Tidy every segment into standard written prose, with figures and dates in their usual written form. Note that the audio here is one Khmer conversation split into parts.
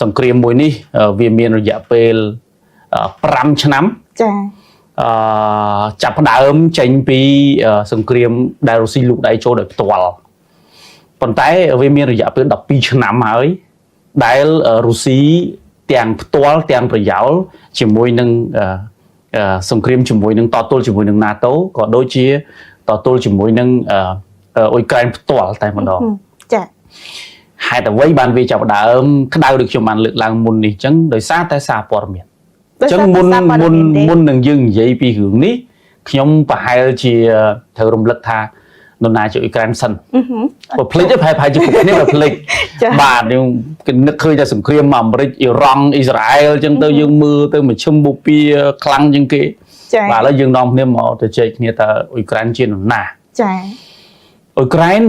សង្គ្រាមមួយនេះវាមានរយៈពេល5ឆ្នាំចាចាប់ផ្ដើមចេញពីសង្គ្រាមដែលរុស្ស៊ីលូកដៃចូលដោយផ្ទាល់ប៉ុន្តែវាមានរយៈពេល12ឆ្នាំហើយដែលរុស្ស៊ីទាំងផ្ទាល់ទាំងប្រយោលជាមួយនឹងសង្គ្រាមជាមួយនឹងតទល់ជាមួយនឹង NATO ក៏ដូចជាតទល់ជាមួយនឹងអ៊ុយក្រែនផ្ទាល់តែម្ដងចាហេតុអ្វីបានវាចាប់ដើមក្តៅដូចខ្ញុំបានលើកឡើងមុននេះអញ្ចឹងដោយសារតែសារព័ត៌មានអញ្ចឹងមុននឹងយើងនិយាយពីរឿងនេះខ្ញុំប្រហែលជាត្រូវរំលឹកថានរណាជាអ៊ុយក្រែនសិនបើភ្លេចទៅប្រហែលជាពួកនេះបើភ្លេចបាទយើងនឹកឃើញតែសង្គ្រាមអាមេរិកអ៊ីរ៉ង់អ៊ីស្រាអែលអញ្ចឹងទៅយើងមើលទៅមជ្ឈិមបូព៌ាខ្លាំងជាងគេបាទឥឡូវយើងនាំគ្នាមកទៅជែកគ្នាតើអ៊ុយក្រែនជានរណាចាអ៊ុយក្រែន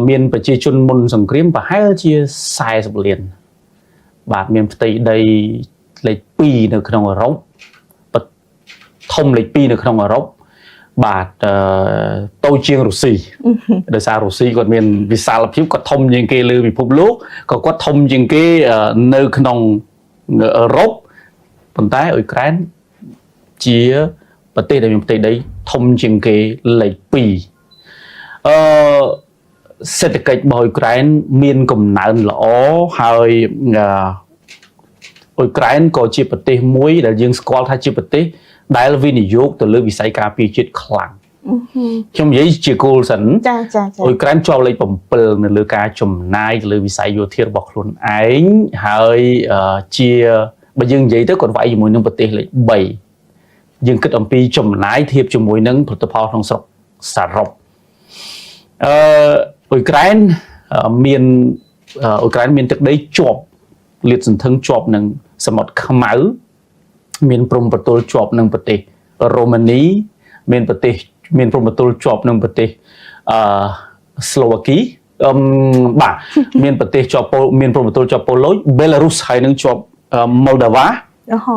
មានប្រជាជនមុនសង្គ្រាមប្រហែលជា40លានបាទមានផ្ទៃដីលេខ2នៅក្នុងអឺរ៉ុបធំលេខ2នៅក្នុងអឺរ៉ុបបាទតូចជាងរុស្ស៊ីដោយសាររុស្ស៊ីគាត់មានវិសាលភាពគាត់ធំជាងគេលើពិភពលោកក៏គាត់ធំជាងគេនៅក្នុងអឺរ៉ុបប៉ុន្តែអ៊ុយក្រែនជាប្រទេសដែលមានផ្ទៃដីធំជាងគេលេខ2សេដ្ឋកិច្ចរបស់អ៊ុយក្រែនមានកំណើនល្អហើយអ៊ុយក្រែនក៏ជាប្រទេសមួយដែលយើងស្គាល់ថាជាប្រទេសដែលវិនិយោគទៅលើវិស័យការពារជាតិខ្លាំងខ្ញុំនិយាយជាគោលសិនចាអ៊ុយក្រែនជាប់លេខ7នៅលើការចំណាយទៅលើវិស័យយោធារបស់ខ្លួនឯងហើយជាបើយើងនិយាយទៅគាត់វាយជាមួយនឹងប្រទេសលេខ3យើងគិតអំពីចំណាយធៀបជាមួយនឹងផលិតផលក្នុងស្រុកសរុបអ៊ុយក្រែនមានទឹកដីជាប់លាតសន្ធឹងជាប់នឹងសមុទ្រខ្មៅមានព្រំប្រទល់ជាប់នឹងប្រទេសរ៉ូម៉ានីមានព្រំប្រទល់ជាប់នឹងប្រទេសស្លូវ៉ាគីបាទមានប្រទេសជាប់មានព្រំប្រទល់ជាប់ប៉ូឡូញបេឡារុសហើយនឹងជាប់ម៉ូលដាវ៉ា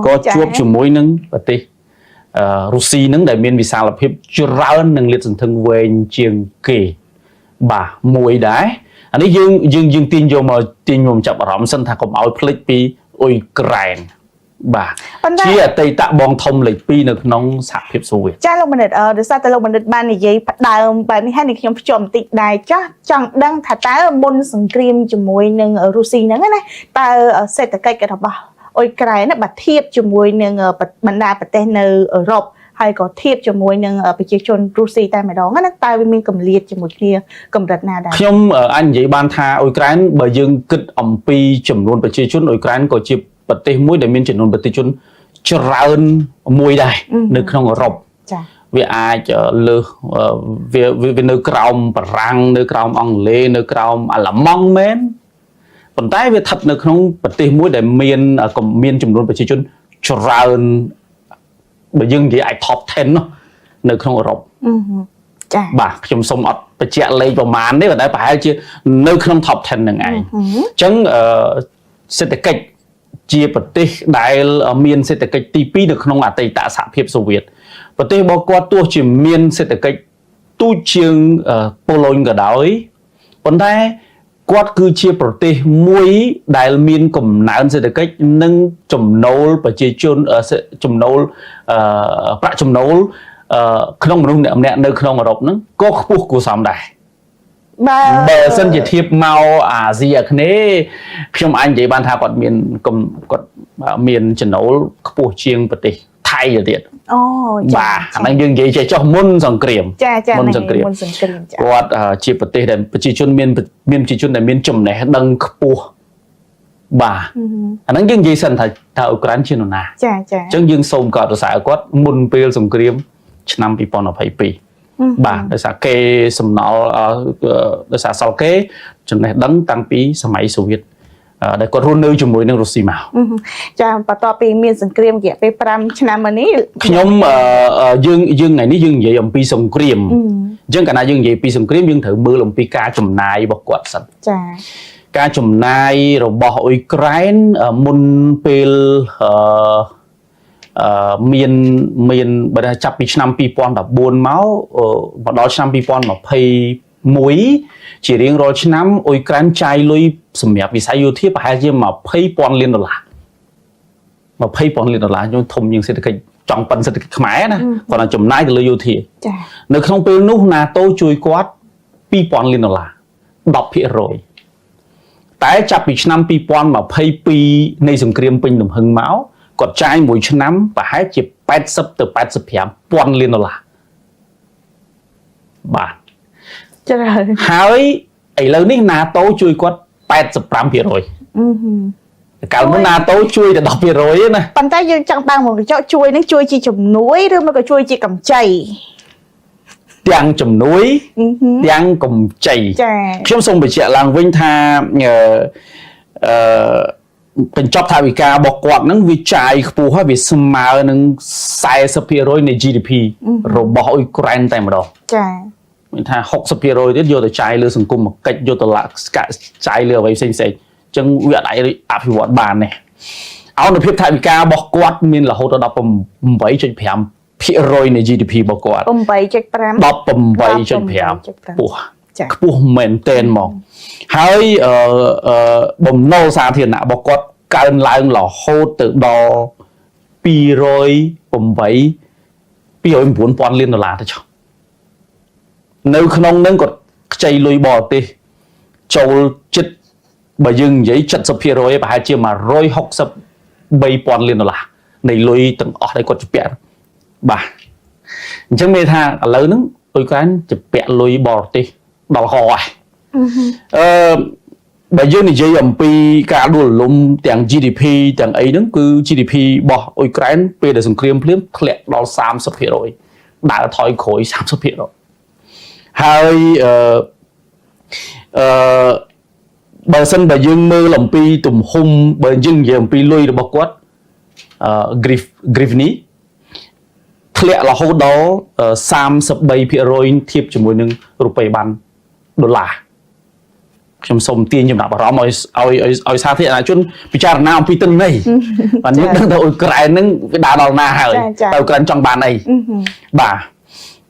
ក៏ជាប់ជាមួយនឹងប្រទេសរុស្ស៊ីនឹងដែលមានវិសាលភាពច្រើននិងលាតសន្ធឹងវែងជាងគេបាទមួយដែរអានេះយើងទាញយកមកចាប់អារម្មណ៍សិនថាកុំឲ្យភ្លេចពីអ៊ុយក្រែនបាទជាអតីតបងធំលេខ2នៅក្នុងសហភាពសូវៀតចាលោកមនិតដោយសារតែលោកមនិតបាននិយាយផ្ដើមបែបនេះហើយខ្ញុំភ្ជាប់បន្តិចដែរចាស់ចង់ដឹងថាតើមុនសង្គ្រាមជាមួយនឹងរុស្ស៊ីហ្នឹងណាតើសេដ្ឋកិច្ចរបស់អ៊ុយក្រែនបាទធៀបជាមួយនឹងបណ្ដាប្រទេសនៅអឺរ៉ុបហើយក៏ធៀបជាមួយនឹងប្រជាជនរុស្ស៊ីតែម្ដងណាតើវាមានកម្រិតជាមួយគ្នាកម្រិតណាដែរខ្ញុំអាចនិយាយបានថាអ៊ុយក្រែនបើយើងគិតអំពីចំនួនប្រជាជនអ៊ុយក្រែនក៏ជាប្រទេសមួយដែលមានចំនួនប្រជាជនច្រើនមួយដែរនៅក្នុងអឺរ៉ុបចា៎វាអាចលើសវានៅក្រោមបារាំងនៅក្រោមអង់គ្លេសនៅក្រោមអាល្លឺម៉ង់មែនប៉ុន្តែវាស្ថិតនៅក្នុងប្រទេសមួយដែលមានចំនួនប្រជាជនច្រើនបើយើងនិយាយអាច top 10 នោះនៅក្នុងអឺរ៉ុបចា៎បាទខ្ញុំសូមអត់បញ្ជាក់លេខប្រមាណទេប៉ុន្តែប្រហែលជានៅក្នុង top 10 ហ្នឹងឯងអញ្ចឹងសេដ្ឋកិច្ចជាប្រទេសដែលមានសេដ្ឋកិច្ចទី2នៅក្នុងអតីតសហភាពសូវៀតប្រទេសរបស់គាត់ទោះជាមានសេដ្ឋកិច្ចទូចជាងប៉ូឡូញក៏ដោយប៉ុន្តែគាត់គឺជាប្រទេសមួយដែលមានកំណើនសេដ្ឋកិច្ចនិងចំណូលប្រជាជនចំណូលប្រាក់ចំណូលក្នុងមនុស្សម្នាក់ៗនៅក្នុងអឺរ៉ុបហ្នឹងក៏ខ្ពស់គួរសមដែរបើសិនជាធៀបមកអាស៊ីអាគ្នេយ៍ខ្ញុំអាចនិយាយបានថាគាត់មានចំណូលខ្ពស់ជាងប្រទេសថៃទៅទៀតអូបាទអាហ្នឹងយើងនិយាយចេះចុះមុនសង្គ្រាមមុនសង្គ្រាមចាគាត់ជាប្រទេសដែលប្រជាជនមានប្រជាជនដែលមានចំណេះដឹងខ្ពស់បាទអាហ្នឹងយើងនិយាយសិនថាអ៊ុយក្រែនជានរណាចាអញ្ចឹងយើងសូមកោតសរសើរគាត់មុនពេលសង្គ្រាមឆ្នាំ2022បាទដោយសារគេសំណល់ដោយសារសល់គេចំណេះដឹងតាំងពីសម័យសូវៀតដែលគាត់រស់នៅជាមួយនឹងរុស្ស៊ីមកចាបន្ទាប់ពីមានសង្គ្រាមរយៈពេល5ឆ្នាំមកនេះខ្ញុំយើងថ្ងៃនេះយើងនិយាយអំពីសង្គ្រាមអញ្ចឹងកាលណាយើងនិយាយពីសង្គ្រាមយើងត្រូវមើលអំពីការចំណាយរបស់គាត់សិនចាការចំណាយរបស់អ៊ុយក្រែនមុនពេលមានបើថាចាប់ពីឆ្នាំ2014មកដល់ឆ្នាំ2022 មួយជារៀងរាល់ឆ្នាំអ៊ុយក្រែនចាយលុយសម្រាប់វិស័យយោធាប្រហែលជា$20,000 លាន$20,000 លានខ្ញុំធំជាងសេដ្ឋកិច្ចចង់ប៉ុនសេដ្ឋកិច្ចខ្មែរណាគាត់ថាចំណាយទៅលើយោធាចា៎នៅក្នុងពេលនោះ NATO ជួយគាត់$2,000 លាន10%តែចាប់ពីឆ្នាំ2022នៃសង្គ្រាមពេញលំហឹងមកគាត់ចាយមួយឆ្នាំប្រហែលជា$80 ទៅ $85,000 លានបាទច្រើនហើយឥឡូវនេះ NATO ជួយគាត់85%កាលមុន NATO ជួយតែ10%ទេណាប៉ុន្តែយើងចង់តាមមកកញ្ចក់ជួយនឹងជួយជាជំនួយឬមកក៏ជួយជាកម្ចីទាំងជំនួយទាំងកម្ចីខ្ញុំសូមបញ្ជាក់ឡើងវិញថាបញ្ចប់ថវិការបស់គាត់ហ្នឹងវាចាយខ្ពស់ហើយវាស្មើនឹង40% នៃ GDP របស់អ៊ុយក្រែនតែម្ដងចាមានថា 60% ទៀតយកទៅចាយលើសង្គមកិច្ចយកទៅចាយលើអ្វីផ្សេងៗអញ្ចឹងវាអាចអភិវឌ្ឍបានទេអនុភាពថវិការបស់គាត់មានរហូតដល់ 18.5% នៃ GDP របស់គាត់ 8.5 18.5 ខ្ពស់មែនទែនហ្មងហើយបំណុលសាធារណៈរបស់គាត់កើនឡើងរហូតទៅដល់$209,000 លានទៅចុះនៅក្នុងនឹងគាត់ខ្ចីលុយបរទេសចូលចិត្តបើយើងនិយាយ 70% ប្រហែលជា$163,000 លាននៃលុយទាំងអស់ដែលគាត់ជពាក់បាទអញ្ចឹងមានថាឥឡូវហ្នឹងអ៊ុយក្រែនជពាក់លុយបរទេសដល់ហោហើយបើយើងនិយាយអំពីការដួលរលំទាំង GDP ទាំងអីហ្នឹងគឺ GDP របស់អ៊ុយក្រែនពេលដែលសង្គ្រាមភ្លាមធ្លាក់ដល់ 30% ដើរថយក្រោយ 30% ហើយបើសិនបើយើងមើលអំពីទំហំបើយើងនិយាយអំពីលុយរបស់គាត់Grivni ធ្លាក់រហូតដល់ 33% ធៀបជាមួយនឹងរូបិយប័ណ្ណដុល្លារខ្ញុំសូមទាញចំណាប់អារម្មណ៍ឲ្យសាធារណជនពិចារណាអំពីទិន្នន័យបាទយើងដឹងថាអ៊ុយក្រែនហ្នឹងវាដើរដល់ណាហើយទៅអ៊ុយក្រែនចង់បានអីបាទ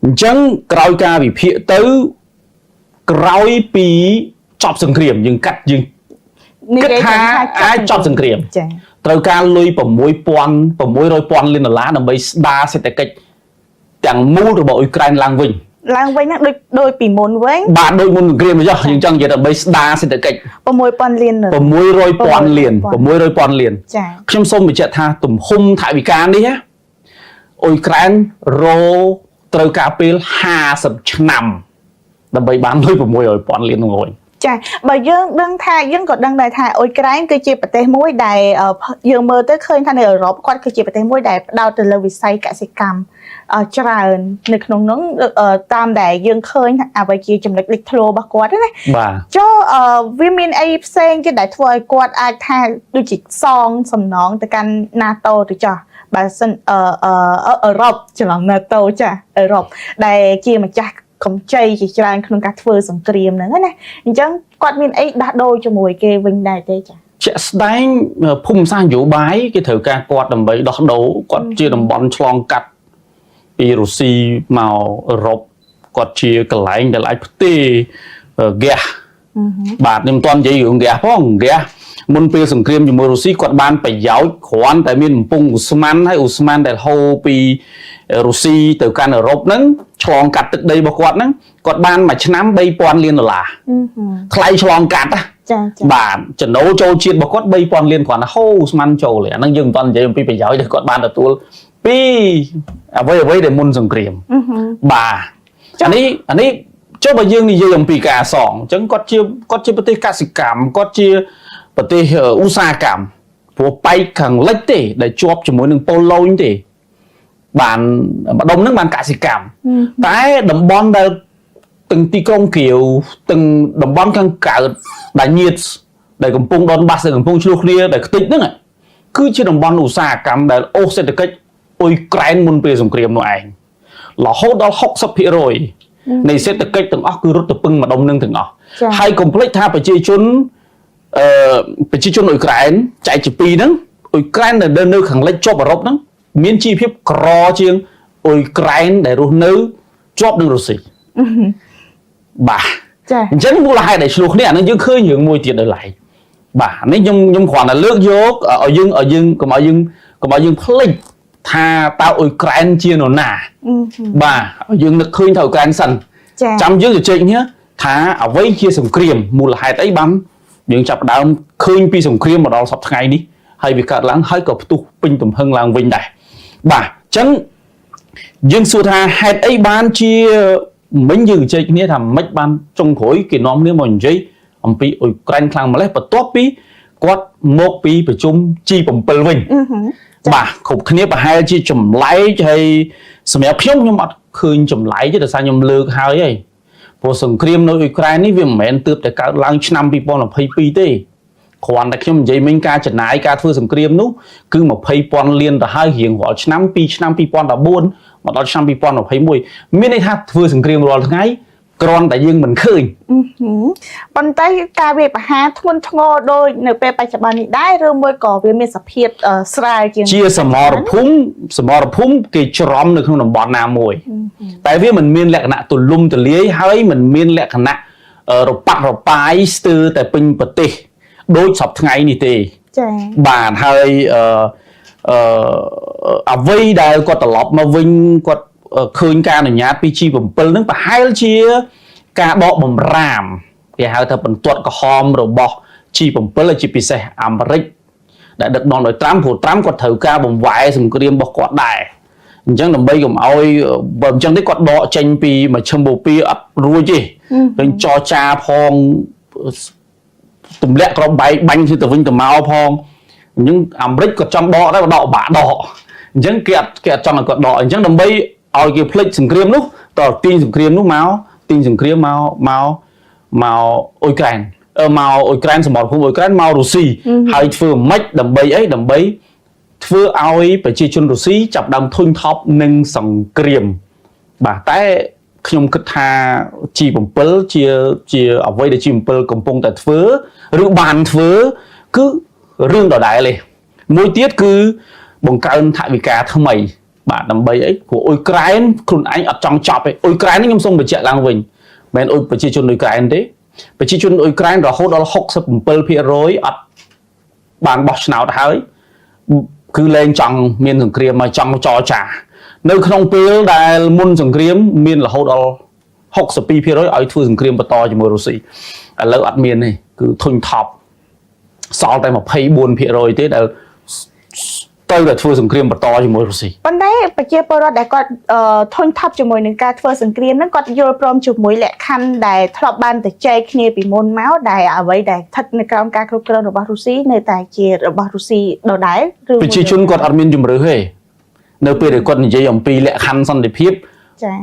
អញ្ចឹងក្រោយការវិភាគទៅក្រោយពីចប់សង្គ្រាមយើងគិតថាអាចចប់សង្គ្រាមត្រូវការលុយ$600,000 លានដើម្បីស្ដារសេដ្ឋកិច្ចទាំងមូលរបស់អ៊ុយក្រែនឡើងវិញហ្នឹងដូចពីមុនវិញបាទដូចមុនសង្គ្រាមយើងចង់និយាយដើម្បីស្ដារសេដ្ឋកិច្ច$6,000 លាន$600,000 លានចាខ្ញុំសូមបញ្ជាក់ថាទំហំថវិកានេះអ៊ុយក្រែនត្រូវការពេល50ឆ្នាំដើម្បីបានលុយ$600,000 លាននោះវិញចាបើយើងដឹងថាយើងក៏ដឹងដែរថាអ៊ុយក្រែនគឺជាប្រទេសមួយដែលយើងមើលទៅឃើញថានៅអឺរ៉ុបគាត់គឺជាប្រទេសមួយដែលផ្ដោតទៅលើវិស័យកសិកម្មច្រើននៅក្នុងនោះតាមដែលយើងឃើញអ្វីជាចំណុចលេចធ្លោរបស់គាត់ណាបាទចុះវាមានអីផ្សេងទៀតដែលធ្វើឲ្យគាត់អាចថាដូចជាសងសំណងទៅកាន់ NATO ទៅចោះបើសិនអឺរ៉ុបច្រឡំ NATO ចាអឺរ៉ុបដែលជាម្ចាស់កម្ចីជាច្រើនក្នុងការធ្វើសង្គ្រាមហ្នឹងណាអញ្ចឹងគាត់មានអីដោះដូរជាមួយគេវិញដែរទេចាជាក់ស្ដែងភូមិសាស្ត្រនយោបាយគេត្រូវការគាត់ដើម្បីដោះដូរគាត់ជាតំបន់ឆ្លងកាត់ពីរុស្ស៊ីមកអឺរ៉ុបគាត់ជាកន្លែងដែលអាចផ្ទេរហ្គាសបាទខ្ញុំមិនទាន់និយាយរឿងហ្គាសផងហ្គាសមុនពេលសង្គ្រាមជាមួយរុស្ស៊ីគាត់បានប្រយោជន៍គ្រាន់តែមានបំពង់ឧស្ម័នហើយឧស្ម័នដែលហូរពីរុស្ស៊ីទៅកាន់អឺរ៉ុបហ្នឹងឆ្លងកាត់ទឹកដីរបស់គាត់ហ្នឹងគាត់បានមួយឆ្នាំ$3,000 លានថ្លៃឆ្លងកាត់ចាបាទចំណូលចូលជាតិរបស់គាត់$3,000 លានគ្រាន់តែហូរឧស្ម័នចូលអាហ្នឹងយើងមិនទាន់និយាយអំពីប្រយោជន៍ដែលគាត់បានទទួលពីអ្វីដែលមុនសង្គ្រាមបាទអានេះចុះបើយើងនិយាយអំពីការសងអញ្ចឹងគាត់ជាប្រទេសកសិកម្មគាត់ជាប្រទេសឧស្សាហកម្មព្រោះបែកខាងលិចទេដែលជាប់ជាមួយនឹងប៉ូឡូញទេបានម្ដុំហ្នឹងបានកសិកម្មតែតំបន់ដែលទាំងទីក្រុងគៀវទាំងតំបន់ខាងកើតដែលញៀតដែលកំពុងដនបាសដែលកំពុងឆ្លោះគ្នាដែលខ្ទេចហ្នឹងគឺជាតំបន់ឧស្សាហកម្មដែលអូសសេដ្ឋកិច្ចអ៊ុយក្រែនមុនពេលសង្គ្រាមនោះឯងរហូតដល់ 60% នៃសេដ្ឋកិច្ចទាំងអស់គឺរត់ទៅពឹងម្ដុំហ្នឹងទាំងអស់ហើយកុំភ្លេចថាប្រជាជនអ៊ុយក្រែនចែកជាពីរហ្នឹងអ៊ុយក្រែនដែលនៅខាងលិចជាប់អឺរ៉ុបហ្នឹងមានជីវភាពក្រជាងអ៊ុយក្រែនដែលរស់នៅជាប់នឹងរុស្ស៊ីបាទ អញ្ចឹងមូលហេតុដែលឆ្លោះគ្នាអានឹងយើងឃើញរឿងមួយទៀតដល់ឡៃបាទនេះខ្ញុំគ្រាន់តែលើកយកឲ្យយើងកុំឲ្យយើងភ្លេចថាតើអ៊ុយក្រែនជានរណាបាទយើងនឹកឃើញថាអ៊ុយក្រែនសិនចាំយើងជជែកនេះថាអ្វីជាសង្គ្រាមមូលហេតុអីបានយើងចាប់ផ្ដើមឃើញពីសង្គ្រាមមកដល់សប្តាហ៍ថ្ងៃនេះហើយវាកើតឡើងហើយក៏ផ្ទុះពេញទំហឹងឡើងវិញដែរបាទអញ្ចឹងយើងសួរថាហេតុអីបានជាមិញយើងជជែកគ្នាថាមិនបានចុងក្រោយគេនាំគ្នាមកនិយាយអំពីអ៊ុយក្រែនខ្លាំងម្លេះបន្ទាប់ពីគាត់មកពីប្រជុំ G7 វិញបាទគ្រប់គ្នាប្រហែលជាចម្លែកហើយសម្រាប់ខ្ញុំអត់ឃើញចម្លែកទេដោយសារខ្ញុំលើកហើយព្រោះសង្គ្រាមនៅអ៊ុយក្រែននេះវាមិនមែនទើបតែកើតឡើងឆ្នាំ2022ទេគ្រាន់តែខ្ញុំនិយាយមិញការចំណាយការធ្វើសង្គ្រាមនោះគឺ 20,000 លានទៅហើយរៀងរាល់ឆ្នាំពីឆ្នាំ2014មកដល់ឆ្នាំ2021មានន័យថាធ្វើសង្គ្រាមរាល់ថ្ងៃគ្រាន់តែយើងមិនឃើញប៉ុន្តែការវាបហាធ្ងន់ធ្ងរដូចនៅពេលបច្ចុប្បន្ននេះដែរឬមួយក៏វាមានសភាពស្រាលជាសមរភូមិគេច្រំនៅក្នុងតំបន់ណាមួយតែវាមិនមានលក្ខណៈទូលំទូលាយហើយមិនមានលក្ខណៈរប៉ាក់រប៉ាយស្ទើរតែពេញប្រទេសដូចសពថ្ងៃនេះទេចា៎បាទហើយអ្វីដែលគាត់ត្រឡប់មកវិញគាត់ឃើញការអនុញ្ញាតពី G7 ហ្នឹងប្រហែលជាការបកបំរាមគេហៅថាបន្ទាត់ក្រហមរបស់ G7 ជាពិសេសអាមេរិកដែលដឹកនាំដោយត្រាំព្រោះត្រាំគាត់ត្រូវការបំវែសង្គ្រាមរបស់គាត់ដែរអញ្ចឹងដើម្បីកុំឲ្យបើអញ្ចឹងទេគាត់ដកចេញពីមជ្ឈិមបូព៌ាអត់រួចទេនឹងចរចាផងទម្លាក់ក្របបែកបាញ់ទៅវិញទៅមកផងអញ្ចឹងអាមេរិកគាត់ចង់ដកដែរដកបាក់ដកអញ្ចឹងគេអត់ចង់ឲ្យគាត់ដកអញ្ចឹងដើម្បីឲ្យគេភ្លេចសង្គ្រាមនោះតើទាញសង្គ្រាមនោះមកទាញសង្គ្រាមមកអ៊ុយក្រែនមកអ៊ុយក្រែនសមរភូមិអ៊ុយក្រែនមករុស្ស៊ីហើយធ្វើម៉េចដើម្បីអីដើម្បីធ្វើឲ្យប្រជាជនរុស្ស៊ីចាប់ដើមធុញថប់នឹងសង្គ្រាមបាទតែខ្ញុំគិតថា G7 ជាអ្វីដែល G7 កំពុងតែធ្វើឬបានធ្វើគឺរឿងដដែលទេមួយទៀតគឺបង្កើនថវិកាថ្មីបាទដើម្បីអីព្រោះអ៊ុយក្រែនខ្លួនឯងអត់ចង់ចប់ទេអ៊ុយក្រែននេះខ្ញុំសូមបញ្ជាក់ឡើងវិញមិនមែនប្រជាជនអ៊ុយក្រែនទេប្រជាជនអ៊ុយក្រែនរហូតដល់ 67% អត់បានបោះឆ្នោតហើយគឺលែងចង់មានសង្គ្រាមមកចង់ចរចានៅក្នុងពេលដែលមុនសង្គ្រាមមានរហូតដល់ 62% ឲ្យធ្វើសង្គ្រាមបន្តជាមួយរុស្ស៊ីឥឡូវអត់មានទេគឺធុញថប់សល់តែ 24% ទេដែលទៅតែធ្វើសង្គ្រាមបន្តជាមួយរុស្ស៊ីប៉ុន្តែប្រជាពលរដ្ឋដែលគាត់ធុញថប់ជាមួយនឹងការធ្វើសង្គ្រាមហ្នឹងគាត់យល់ព្រមជាមួយលក្ខខណ្ឌដែលធ្លាប់បានទៅចែកគ្នាពីមុនមកដែលអ្វីដែលស្ថិតនៅក្រោមការគ្រប់គ្រងរបស់រុស្ស៊ីនៅតែជារបស់រុស្ស៊ីដដែលឬប្រជាជនគាត់អត់មានជំរឿសទេនៅពេលដែលគាត់និយាយអំពីលក្ខខណ្ឌសន្តិភាពចា៎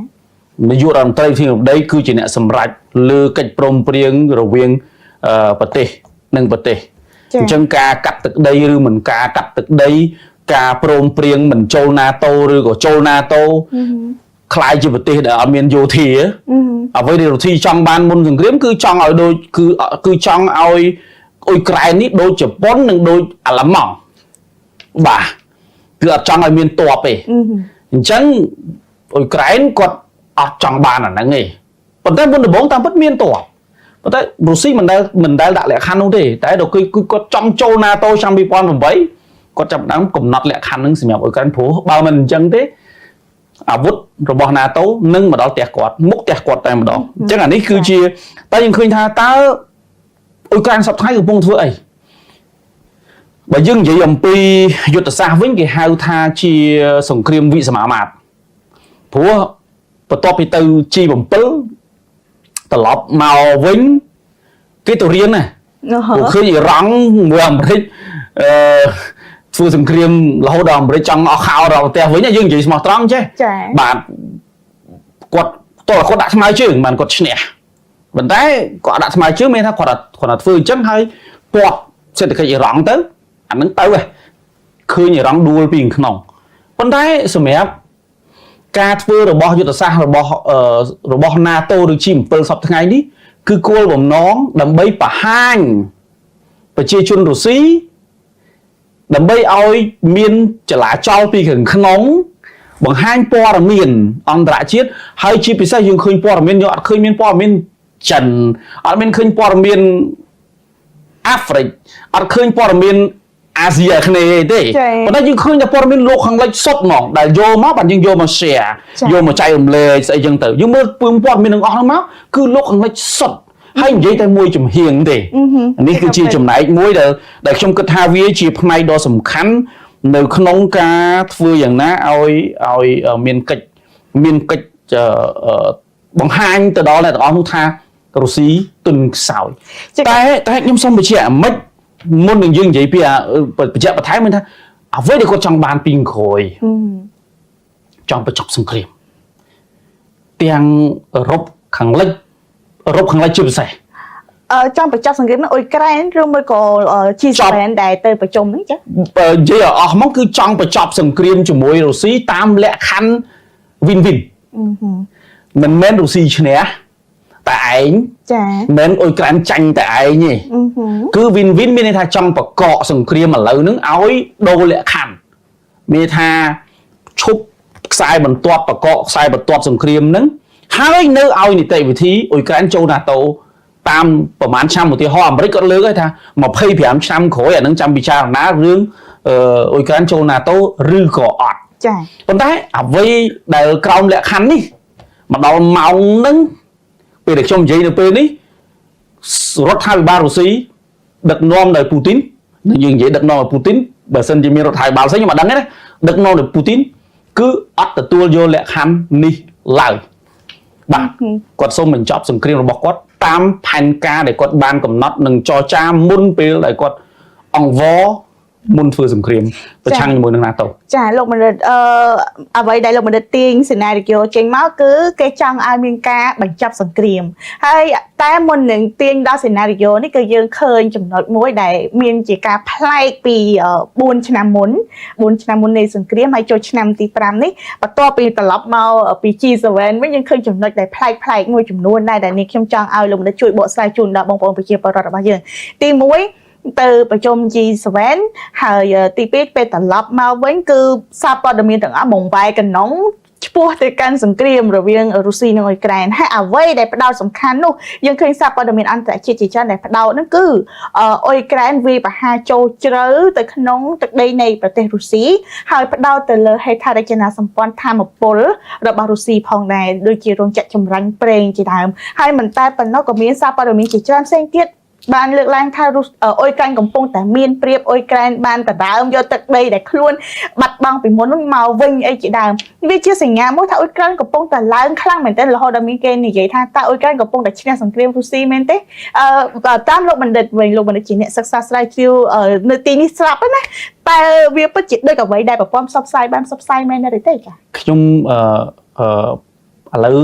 នាយករដ្ឋមន្ត្រីធានារដីគឺជាអ្នកសម្រេចលើកិច្ចព្រមព្រៀងរវាងប្រទេសនិងប្រទេសអញ្ចឹងការកាត់ទឹកដីឬមិនការកាត់ទឹកដីការព្រមព្រៀងមិនចូល NATO ឬក៏ចូល NATO ខ្លាយជាប្រទេសដែលអត់មានយោធាអ្វីដែលរុស្ស៊ីចង់បានមុនសង្គ្រាមគឺចង់ឲ្យដូចគឺចង់ឲ្យអ៊ុយក្រែននេះដូចជប៉ុននិងដូចអាល្លឺម៉ង់បាទគឺអត់ចង់ឲ្យមានទ័ពទេអញ្ចឹងអ៊ុយក្រែនគាត់អត់ចង់បានអាហ្នឹងទេប៉ុន្តែមុនដំបូងតាមពិតមានទ័ពប៉ុន្តែរុស្ស៊ីមិនដែលដាក់លក្ខខណ្ឌនោះទេតែដល់គឺគាត់ចង់ចូល NATO ឆ្នាំ2008គាត់ចាប់ដើមកំណត់លក្ខខណ្ឌហ្នឹងសម្រាប់អ៊ុយក្រែនព្រោះបើមិនអញ្ចឹងទេអាវុធរបស់ NATO នឹងមកដល់ផ្ទះគាត់មុខផ្ទះគាត់តែម្ដងអញ្ចឹងអានេះគឺជាតែយើងឃើញថាតើអ៊ុយក្រែនសប្តាហ៍កំពុងធ្វើអីបើយើងនិយាយអំពីយុទ្ធសាស្ត្រវិញគេហៅថាជាសង្គ្រាមវិសមមាត្រព្រោះបន្ទាប់ពីទៅ G7 ត្រឡប់មកវិញគេទៅរៀនណាព្រោះឃើញអ៊ីរ៉ង់មួយអាមេរិកធ្វើសង្គ្រាមរហូតដល់អាមេរិកចង់អស់ខោដល់ប្រទេសវិញយើងនិយាយស្មោះត្រង់ចេះបាទគាត់តើគាត់ដាក់ស្មៅជើងបានគាត់ឈ្នះប៉ុន្តែគាត់ដាក់ស្មៅជើងមានថាគាត់អត់ធ្វើអញ្ចឹងហើយពាត់សេដ្ឋកិច្ចអ៊ីរ៉ង់ទៅអានឹងទៅឃើញអ៊ីរ៉ង់ដួលពីក្នុងប៉ុន្តែសម្រាប់ការធ្វើរបស់យុទ្ធសាស្ត្ររបស់ NATO ឬ G7 សប្តាហ៍ថ្ងៃនេះគឺគោលបំណងដើម្បីបង្ហាញប្រជាជនរុស្ស៊ីដើម្បីឲ្យមានចលាចលពីខាងក្នុងបង្ហាញព័ត៌មានអន្តរជាតិហើយជាពិសេសយើងឃើញព័ត៌មានយើងអត់ឃើញមានព័ត៌មាន ចិនអត់មានឃើញព័ត៌មានអាហ្វ្រិកអត់ឃើញព័ត៌មានអាស៊ីអាគ្នេយ៍ទេប៉ុន្តែយើងឃើញតែព័ត៌មានលោកខាងលិចសុទ្ធហ្មងដែលយកមកបានយើងយកមក share យកមកចែករំលែកស្អីចឹងទៅយើងមើលព័ត៌មានទាំងអស់ហ្នឹងមកគឺលោកខាងលិចសុទ្ធហើយនិយាយតែមួយចំហៀងទេនេះគឺជាចំណែកមួយដែលខ្ញុំគិតថាវាជាផ្នែកដ៏សំខាន់នៅក្នុងការធ្វើយ៉ាងណាឲ្យមានកិច្ចបង្ហាញទៅដល់អ្នកទាំងអស់នោះថារុស្ស៊ីទន់ខ្សោយតែខ្ញុំសូមបញ្ជាក់មិនមុននឹងយើងនិយាយពីបញ្ជាក់បន្ថែមមានថាអ្វីដែលគាត់ចង់បានពីក្រោយចង់បញ្ចប់សង្គ្រាមទាំងអឺរ៉ុបខាងលិចជាពិសេសចង់បញ្ចប់សង្គ្រាមនៅអ៊ុយក្រែនឬមួយក៏ G7 ដែលទៅប្រជុំហ្នឹងចានិយាយអស់មកគឺចង់បញ្ចប់សង្គ្រាមជាមួយរុស្ស៊ីតាមលក្ខខណ្ឌ win-win មិនមែនរុស្ស៊ីឈ្នះតែឯងចាមិនអ៊ុយក្រែនចាញ់តែឯងទេគឺ win-win មានន័យថាចង់បកកសង្គ្រាមឥឡូវហ្នឹងឲ្យដូរលក្ខខណ្ឌមានថាឈប់ខ្សែបន្ទាត់បកកខ្សែបន្ទាត់សង្គ្រាមហ្នឹងហើយនៅឲ្យនីតិវិធីអ៊ុយក្រែនចូល NATO តាមប្រហែលឆ្នាំឧទាហរណ៍អាមេរិកគាត់លើកឲ្យថា25ឆ្នាំក្រោយអានឹងចាំពិចារណារឿងអ៊ុយក្រែនចូល NATO ឬក៏អត់ចាប៉ុន្តែអ្វីដែលក្រោមលក្ខខណ្ឌនេះមកដល់ម៉ោងហ្នឹងពេលដែលខ្ញុំនិយាយនៅពេលនេះរដ្ឋាភិបាលរុស្ស៊ីដឹកនាំដោយពូទីនយើងនិយាយដឹកនាំដោយពូទីនបើសិនជាមានរដ្ឋាភិបាលផ្សេងខ្ញុំអត់ដឹងទេណាដឹកនាំដោយពូទីនគឺអត់ទទួលយកលក្ខខណ្ឌនេះឡើយបាទគាត់សូមបញ្ចប់សង្គ្រាមរបស់គាត់តាមផែនការដែលគាត់បានកំណត់នឹងចរចាមុនពេលដែលគាត់អង្វរមុនធ្វើសង្គ្រាមប្រឆាំងជាមួយនឹង NATO ចាលោកបណ្ឌិតអ្វីដែលលោកបណ្ឌិតទាញសេណារីយ៉ូចេញមកគឺគេចង់ឲ្យមានការបញ្ចប់សង្គ្រាមហើយតែមុននឹងទាញដល់សេណារីយ៉ូនេះគឺយើងឃើញចំណុចមួយដែលមានជាការប្លែកពី4ឆ្នាំមុននៃសង្គ្រាមហើយចូលឆ្នាំទី5នេះបន្ទាប់ពីត្រឡប់មកពី G7 វិញយើងឃើញចំណុចដែលប្លែកមួយចំនួនដែរដែលនេះខ្ញុំចង់ឲ្យលោកបណ្ឌិតជួយបកស្រាយជូនដល់បងប្អូនប្រជាពលរដ្ឋរបស់យើងទី1ទៅប្រជុំ G7 ហើយទី2ពេលត្រឡប់មកវិញគឺសារព័ត៌មានទាំងអស់បង្វែរកណ្ដុងឆ្ពោះទៅកាន់សង្គ្រាមរវាងរុស្ស៊ីនិងអ៊ុយក្រែនហើយអ្វីដែលផ្ដោតសំខាន់នោះយើងឃើញសារព័ត៌មានអន្តរជាតិជាច្រើនដែលផ្ដោតហ្នឹងគឺអ៊ុយក្រែនវាបហាចូលជ្រៅទៅក្នុងទឹកដីនៃប្រទេសរុស្ស៊ីហើយផ្ដោតទៅលើហេដ្ឋារចនាសម្ព័ន្ធធម្មពលរបស់រុស្ស៊ីផងដែរដូចជារោងចក្រចម្រាញ់ប្រេងជាដើមហើយមិនតែប៉ុណ្ណោះក៏មានសារព័ត៌មានជាច្រើនផ្សេងទៀតបានលើកឡើងថាអ៊ុយក្រែនកំពុងតែមានព្រៀបអ៊ុយក្រែនបានដណ្ដើមយកទឹកដីដែលខ្លួនបាត់បង់ពីមុននោះមកវិញអីជាដើមវាជាសញ្ញាមួយថាអ៊ុយក្រែនកំពុងតែឡើងខ្លាំងមែនទែនរហូតដល់មានគេនិយាយថាតើអ៊ុយក្រែនកំពុងតែឈ្នះសង្គ្រាមរុស្ស៊ីមែនទេតាមលោកបណ្ឌិតវិញលោកបណ្ឌិតជាអ្នកសិក្សាស្រាវជ្រាវនៅទីនេះស្រាប់ណាតែវាពិតជាដូចអ្វីដែលប្រព័ន្ធផ្សព្វផ្សាយបានផ្សព្វផ្សាយមែនទេចាខ្ញុំឥឡូវ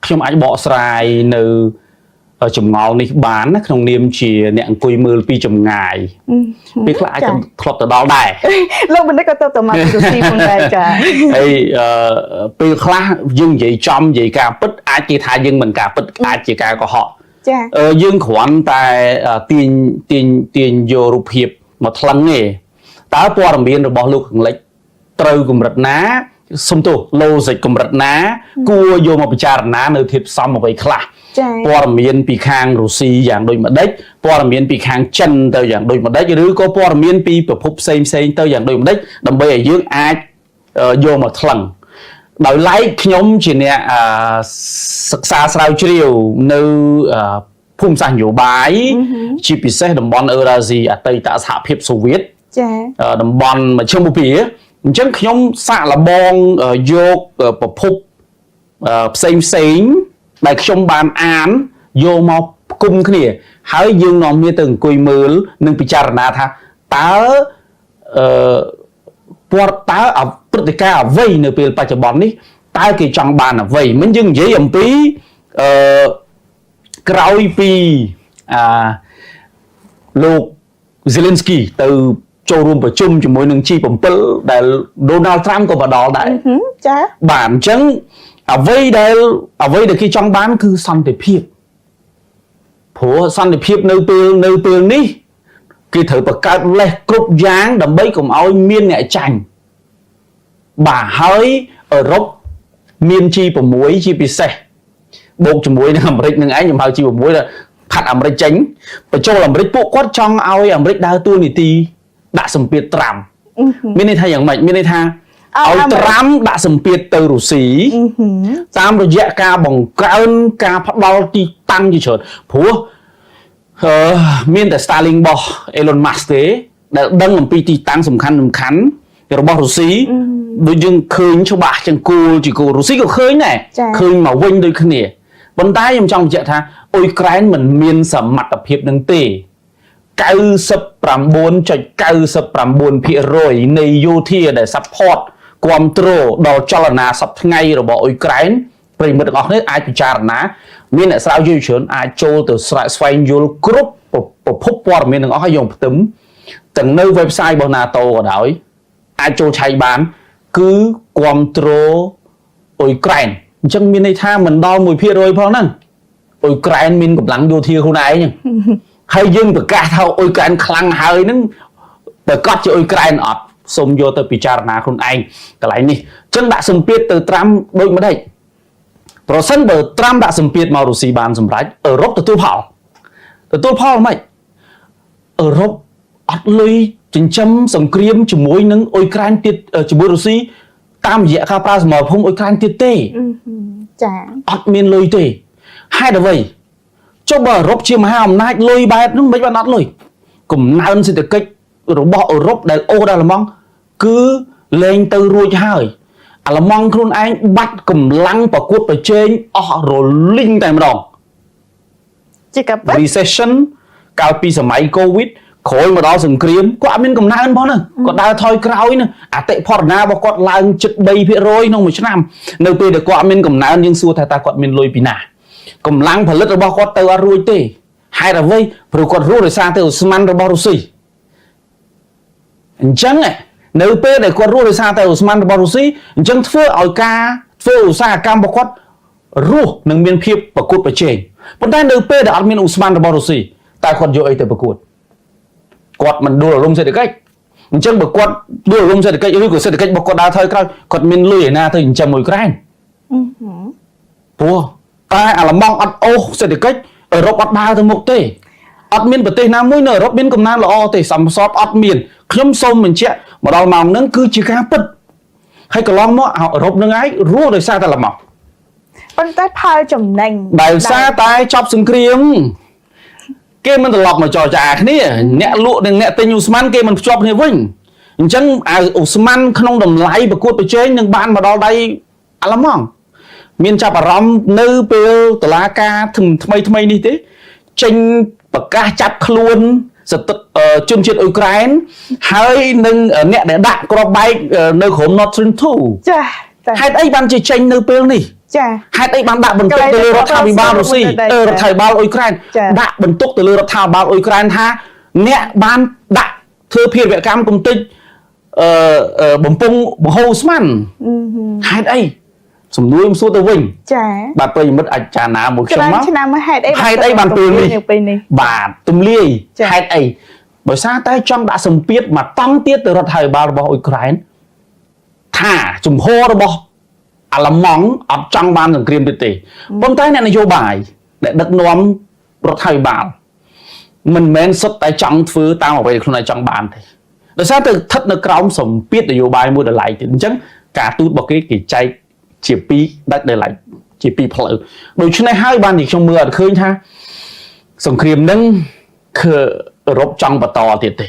ខ្ញុំអាចបកស្រាយនៅចម្ងល់នេះបានណាក្នុងនាមជាអ្នកអង្គុយមើលពីចម្ងាយពេលខ្លះអាចធ្លាប់ទៅដល់ដែរលោកបណ្ឌិតក៏ទៅមករុស្ស៊ីផងដែរចាហើយពេលខ្លះយើងនិយាយចំនិយាយការពិតអាចគេថាយើងមិនការពិតអាចជាការកុហកចាយើងគ្រាន់តែទាញយករូបភាពមកថ្លឹងទេតើព័ត៌មានរបស់លោកខាងលិចត្រូវកម្រិតណាសុំទោស logic កម្រិតណាគួរយកមកពិចារណានៅធាតុផ្សំអ្វីខ្លះព័ត៌មានពីខាងរុស្ស៊ីយ៉ាងដូចម្ដេចព័ត៌មានពីខាងចិនទៅយ៉ាងដូចម្ដេចឬក៏ព័ត៌មានពីប្រភពផ្សេងទៅយ៉ាងដូចម្ដេចដើម្បីឲ្យយើងអាចយកមកថ្លឹងដោយឡែកខ្ញុំជាអ្នកសិក្សាស្រាវជ្រាវនៅភូមិសាស្ត្រនយោបាយជាពិសេសតំបន់អឺរ៉ាស៊ីអតីតសហភាពសូវៀតចាតំបន់មជ្ឈមបូព៌ាអញ្ចឹងខ្ញុំសាកល្បងយកប្រភពផ្សេងដែលខ្ញុំបានអានយកមកផ្គុំគ្នាហើយយើងនាំគ្នាទៅអង្គុយមើលនិងពិចារណាថាតើព្រឹត្តិការណ៍អ្វីនៅពេលបច្ចុប្បន្ននេះតើគេចង់បានអ្វីមិនយើងនិយាយអំពីក្រោយពីលោក Zelensky ទៅចូលរួមប្រជុំជាមួយនឹង G7 ដែល Donald Trump ក៏មកដល់ដែរចាបាទអញ្ចឹងអ្វីដែលគេចង់បានគឺសន្តិភាពព្រោះសន្តិភាពនៅពេលនេះគេត្រូវបង្កើតលេសគ្រប់យ៉ាងដើម្បីកុំឲ្យមានអ្នកចាញ់បាទហើយអឺរ៉ុបមាន G6 ជាពិសេស បូកជាមួយនឹងអាមេរិកនឹងឯងខ្ញុំហៅជី6ថាផាត់អាមេរិកចេញបញ្ចូលអាមេរិកពួកគាត់ចង់ឲ្យអាមេរិកដើរតួនាទីដាក់សម្ពាធត្រាំមានន័យថាយ៉ាងម៉េចមានន័យថាឲ្យត្រាំដាក់សម្ពាធទៅរុស្ស៊ីតាមរយៈការបង្កើនការផ្ដល់ទីតាំងជាច្រើនព្រោះមានតែ Starlink របស់ Elon Musk ទេដែលដឹងអំពីទីតាំងសំខាន់របស់រុស្ស៊ីដូចយើងឃើញច្បាស់ចឹងគូលជាគូរុស្ស៊ីក៏ឃើញដែរឃើញមកវិញដូចគ្នាប៉ុន្តែខ្ញុំចង់បញ្ជាក់ថាអ៊ុយក្រែនមិនមានសមត្ថភាពនឹងទេ 99.99% នៃយោធាដែល support គ្រប់គ្រងដល់ចលនាសប្តាហ៍ថ្ងៃរបស់អ៊ុយក្រែនប្រិមិត្តទាំងអស់គ្នាអាចពិចារណាមានអ្នកស្រាវជ្រាវច្រើនអាចចូលទៅស្វែងយល់គ្រប់ប្រភពព័ត៌មានទាំងអស់ឲ្យយកផ្ទឹមទាំងនៅ website របស់ NATO ក៏ដោយអាចចូលឆែកបានគឺគ្រប់គ្រងអ៊ុយក្រែនអញ្ចឹងមានន័យថាមិនដល់ 1% ផងហ្នឹងអ៊ុយក្រែនមានកម្លាំងយោធាខ្លួនឯងហើយយើងប្រកាសថាអ៊ុយក្រែនខ្លាំងហើយហ្នឹងប្រកាសជាអ៊ុយក្រែនអត់សូមយកទៅពិចារណាខ្លួនឯងកន្លែងនេះអញ្ចឹងដាក់សម្ពាធទៅត្រាំដូចម្ដេចប្រសិនបើត្រាំដាក់សម្ពាធមករុស្ស៊ីបានសម្រេចអឺរ៉ុបទទួលផលមិនអឺរ៉ុបអត់លុយចិញ្ចឹមសង្គ្រាមជាមួយនឹងអ៊ុយក្រែនទៀតជាមួយរុស្ស៊ីតាមរយៈការប្រើសមរភូមិអ៊ុយក្រែនទៀតទេចាអត់មានលុយទេហេតុអ្វីចុះបើអឺរ៉ុបជាមហាអំណាចលុយបែបហ្នឹងមិនបានអត់លុយកំណើនសេដ្ឋកិច្ចរបស់អឺរ៉ុបដែលអូដល់អាល្លឺម៉ង់គឺលែងទៅរួចហើយអាល្លឺម៉ង់ខ្លួនឯងបាត់កម្លាំងប្រកួតប្រជែងអស់រលីងតែម្ដងជាកាប់ recession កាលពីសម័យ COVID ក្រោយមកដល់សង្គ្រាមគាត់អត់មានកំណើនផងហ្នឹងគាត់ដើរថយក្រោយហ្នឹងអតិផរណារបស់គាត់ឡើងជិត 3% ក្នុងមួយឆ្នាំនៅពេលដែលគាត់អត់មានកំណើនយើងសួរថាតើគាត់មានលុយពីណាកម្លាំងផលិតរបស់គាត់ទៅអត់រួចទេហេតុអ្វីព្រោះគាត់រស់ដោយសារតែឧស្ម័នរបស់រុស្ស៊ីអញ្ចឹងនៅពេលដែលគាត់រស់ដោយសារតែឧស្ម័នរបស់រុស្ស៊ីអញ្ចឹងធ្វើឲ្យការធ្វើឧស្សាហកម្មរបស់គាត់រស់នឹងមានភាពប្រកួតប្រជែងប៉ុន្តែនៅពេលដែលអត់មានឧស្ម័នរបស់រុស្ស៊ីតើគាត់យកអីទៅប្រកួតគាត់មិនដួលរំសេដ្ឋកិច្ចអញ្ចឹងបើគាត់ដួលរំសេដ្ឋកិច្ចឬក៏សេដ្ឋកិច្ចរបស់គាត់ដើរថយក្រោយគាត់មានលុយឯណាទៅចិញ្ចឹមអ៊ុយក្រែនព្រោះតែអាល្លឺម៉ង់អត់អូសសេដ្ឋកិច្ចអឺរ៉ុបអត់ដើរទៅមុខទេអត់មានប្រទេសណាមួយនៅអឺរ៉ុបមានកំណើនល្អទេសំសពអត់មានខ្ញុំសូមបញ្ជាក់មកដល់ម៉ោងហ្នឹងគឺជាការពិតហើយកន្លងមកអឺរ៉ុបនឹងឯងរស់ដោយសារតែអាល្លឺម៉ង់ប៉ុន្តែផលចំណេញដោយសារតែចប់សង្គ្រាមគេមិនត្រឡប់មកចរចាគ្នាអ្នកលក់និងអ្នកទិញឧស្ម័នគេមិនភ្ជាប់គ្នាវិញអញ្ចឹងឧស្ម័នក្នុងតម្លៃប្រកួតប្រជែងនឹងបានមកដល់ដៃអាល្លឺម៉ង់មានចាប់អារម្មណ៍នៅពេលតុលាការថ្មីនេះទេចេញប្រកាសចាប់ខ្លួនជនជាតិអ៊ុយក្រែនហើយនឹងអ្នកដែលដាក់គ្រាប់បែកនៅក្រុម Nord Stream 2ចាហេតុអីបានជាចេញនៅពេលនេះចាហេតុអីបានដាក់បន្ទុកទៅលើរដ្ឋាភិបាលរុស្ស៊ីរដ្ឋាភិបាលអ៊ុយក្រែនដាក់បន្ទុកទៅលើរដ្ឋាភិបាលអ៊ុយក្រែនថាអ្នកបានដាក់ធ្វើភារវកម្មគំតិចបំពង់មហោស្មានហេតុអីសំណួរខ្ញុំសួរទៅវិញចាបាទប្រិយមិត្តអាចចារណាមួយខ្ញុំមកឆ្នាំហេតុអីបានពេលនេះបាទទំលាយហេតុអីបើសារតែចង់ដាក់សម្ពាធមកតង់ទៀតទៅរដ្ឋាភិបាលរបស់អ៊ុយក្រែនថាជំហររបស់អាល្លឺម៉ង់អត់ចង់បានសង្គ្រាមទៀតទេប៉ុន្តែអ្នកនយោបាយដែលដឹកនាំរដ្ឋាភិបាលមិនមែនសុទ្ធតែចង់ធ្វើតាមអ្វីដែលខ្លួនឯងចង់បានទេដោយសារតែស្ថិតនៅក្រោមសម្ពាធនយោបាយមួយដល់ឡៃទៀតអញ្ចឹងការទូតរបស់គេចែកជាពីរដាច់ដល់ឡៃជាពីរផ្លូវដូច្នេះហើយបានខ្ញុំមើលអត់ឃើញថាសង្គ្រាមនឹងគឺអឺរ៉ុបចង់បន្តទៀតទេ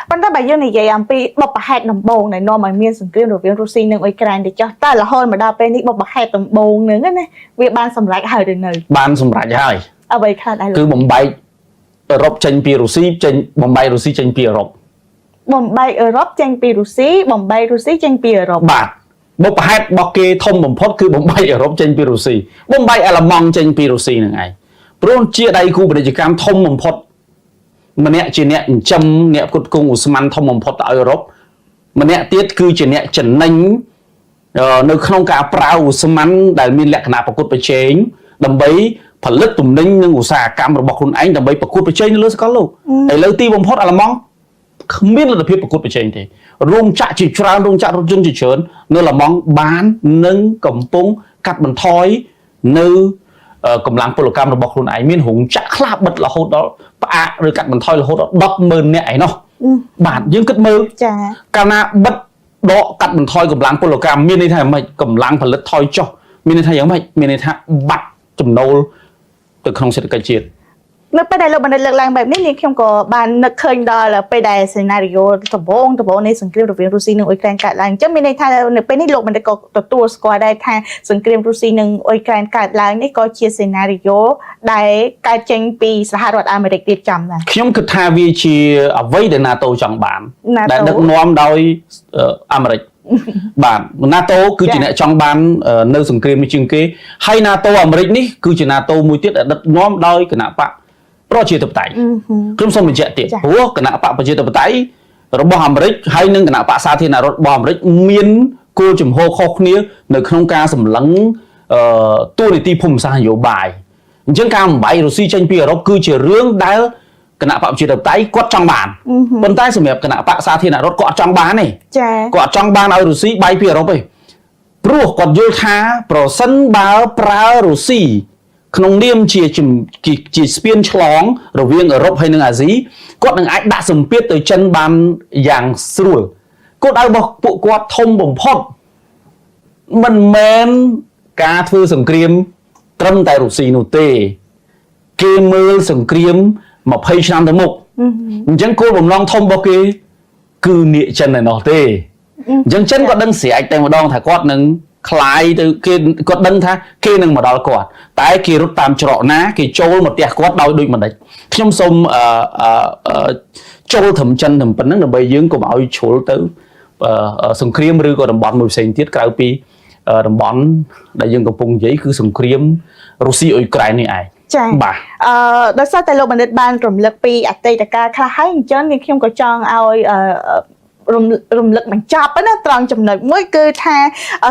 ប៉ុន្តែបើយើងនិយាយអំពីបបហេតុដំបូងដែលនាំឲ្យមានសង្គ្រាមរវាងរុស្ស៊ីនិងអ៊ុយក្រែនទៅចុះតែរហូតមកដល់ពេលនេះបបហេតុដំបូងហ្នឹងណាវាបានសម្រេចហើយឬនៅបានសម្រេចហើយអ្វីខ្លះដែរគឺបំបែកអឺរ៉ុបចេញពីរុស្ស៊ីចេញបំបែករុស្ស៊ីចេញពីអឺរ៉ុបបំបែកអឺរ៉ុបចេញពីរុស្ស៊ីបំបែករុស្ស៊ីចេញពីអឺរ៉ុបបាទបបហេតុរបស់គេធំបំផុតគឺបំបែកអឺរ៉ុបចេញពីរុស្ស៊ីបំបែកអាល្លឺម៉ង់ចេញពីរុស្ស៊ីហ្នឹងឯងព្រោះជាដៃគូពាណិជ្ជកម្មធំបំផុតម្នាក់ជាអ្នកចិញ្ចឹមអ្នកផ្គត់ផ្គង់ឧស្ម័នធំបំផុតទៅអឺរ៉ុបម្នាក់ទៀតគឺជាអ្នកចំណេញនៅក្នុងការប្រើឧស្ម័នដែលមានលក្ខណៈប្រកួតប្រជែងដើម្បីផលិតទំនិញនិងឧស្សាហកម្មរបស់ខ្លួនឯងដើម្បីប្រកួតប្រជែងនៅលើសកលលោកឥឡូវទីបំផុតអាល្លឺម៉ង់គ្មានលទ្ធភាពប្រកួតប្រជែងទេរោងចក្រជាច្រើនរោងចក្ររថយន្តជាច្រើននៅអាល្លឺម៉ង់បាននឹងកំពុងកាត់បន្ថយនៅ កម្លាំងពលកម្មរបស់ខ្លួនឯងមានរោងចក្រខ្លះបិទរហូតដល់ផ្អាកឬកាត់បន្ថយរហូតដល់ 100000 នាក់ឯណោះបាទយើងគិតមើលចាកាលណាបិទដកកាត់បន្ថយកម្លាំងពលកម្មមានន័យថាយ៉ាងម៉េចកម្លាំងផលិតថយចុះមានន័យថាយ៉ាងម៉េចមានន័យថាបាត់ចំណូលទៅក្នុងសេដ្ឋកិច្ចជាតិនៅពេលដែលលោកបណ្ឌិតលើកឡើងបែបនេះនាងខ្ញុំក៏បាននឹកឃើញដល់ពេលដែលសេណារីយ៉ូដំបូងនៃសង្គ្រាមរវាងរុស្ស៊ីនិងអ៊ុយក្រែនកើតឡើងអញ្ចឹងមានន័យថានៅពេលនេះលោកបណ្ឌិតក៏ទទួលស្គាល់ដែរថាសង្គ្រាមរុស្ស៊ីនិងអ៊ុយក្រែនកើតឡើងនេះក៏ជាសេណារីយ៉ូដែលកើតចេញពីសហរដ្ឋអាមេរិករៀបចំដែរខ្ញុំគិតថាវាជាអ្វីដែល NATO ចង់បានដែលដឹកនាំដោយអាមេរិកបាទ NATO គឺជាអ្នកចង់បាននៅសង្គ្រាមនេះជាងគេហើយ NATO អាមេរិកនេះគឺជា NATO មួយទៀតដែលដឹកនាំដោយគណៈបកប្រជាធិបតេយ្យខ្ញុំសូមបញ្ជាក់ទៀតព្រោះគណៈបកប្រជាធិបតេយ្យរបស់អាមេរិកហើយនិងគណៈបកសាធារណរដ្ឋរបស់អាមេរិកមានគោលជំហរខុសគ្នានៅក្នុងការសម្លឹងទូនីតិភូមិសាស្ត្រនយោបាយអញ្ចឹងការបំបីរុស្ស៊ីចេញពីអឺរ៉ុបគឺជារឿងដែលគណៈបកប្រជាធិបតេយ្យគាត់ចង់បានប៉ុន្តែសម្រាប់គណៈបកសាធារណរដ្ឋគាត់អត់ចង់បានទេចា៎គាត់អត់ចង់បានឲ្យរុស្ស៊ីបែកពីអឺរ៉ុបទេព្រោះគាត់យល់ថាប្រសិនបើប្រើរុស្ស៊ីក្នុងនាមជាស្ពានឆ្លងរវាងអឺរ៉ុបហើយនិងអាស៊ីគាត់នឹងអាចដាក់សម្ពាធទៅចិនបានយ៉ាងស្រួលគោលដៅរបស់ពួកគាត់ធំបំផុតមិនមែនការធ្វើសង្គ្រាមត្រឹមតែរុស្ស៊ីនោះទេគេមើលសង្គ្រាម20ឆ្នាំទៅមុខអញ្ចឹងគោលបំណងធំរបស់គេគឺនាគចិនឯណោះទេអញ្ចឹងចិនក៏ដឹងស្រេចតែម្ដងថាគាត់នឹងខ្លាយទៅគេគាត់ដឹងថាគេនឹងមកដល់គាត់តែគេរត់តាមច្រកណាគេចូលមកផ្ទះគាត់ដោយដូចម្ដេចខ្ញុំសូមចូលត្រឹមចិនត្រឹមប៉ុណ្្នឹងដើម្បីយើងកុំឲ្យជ្រុលទៅសង្គ្រាមឬក៏តំបន់មួយផ្សេងទៀតក្រៅពីតំបន់ដែលយើងកំពុងនិយាយគឺសង្គ្រាមរុស្ស៊ីអ៊ុយក្រែននេះឯងចា៎បាទដោយសារតែលោកបណ្ឌិតបានរំលឹកពីអតីតកាលខ្លះហើយអញ្ចឹងខ្ញុំក៏ចង់ឲ្យរំលឹកបញ្ចប់ណាត្រង់ចំណុចមួយគឺថា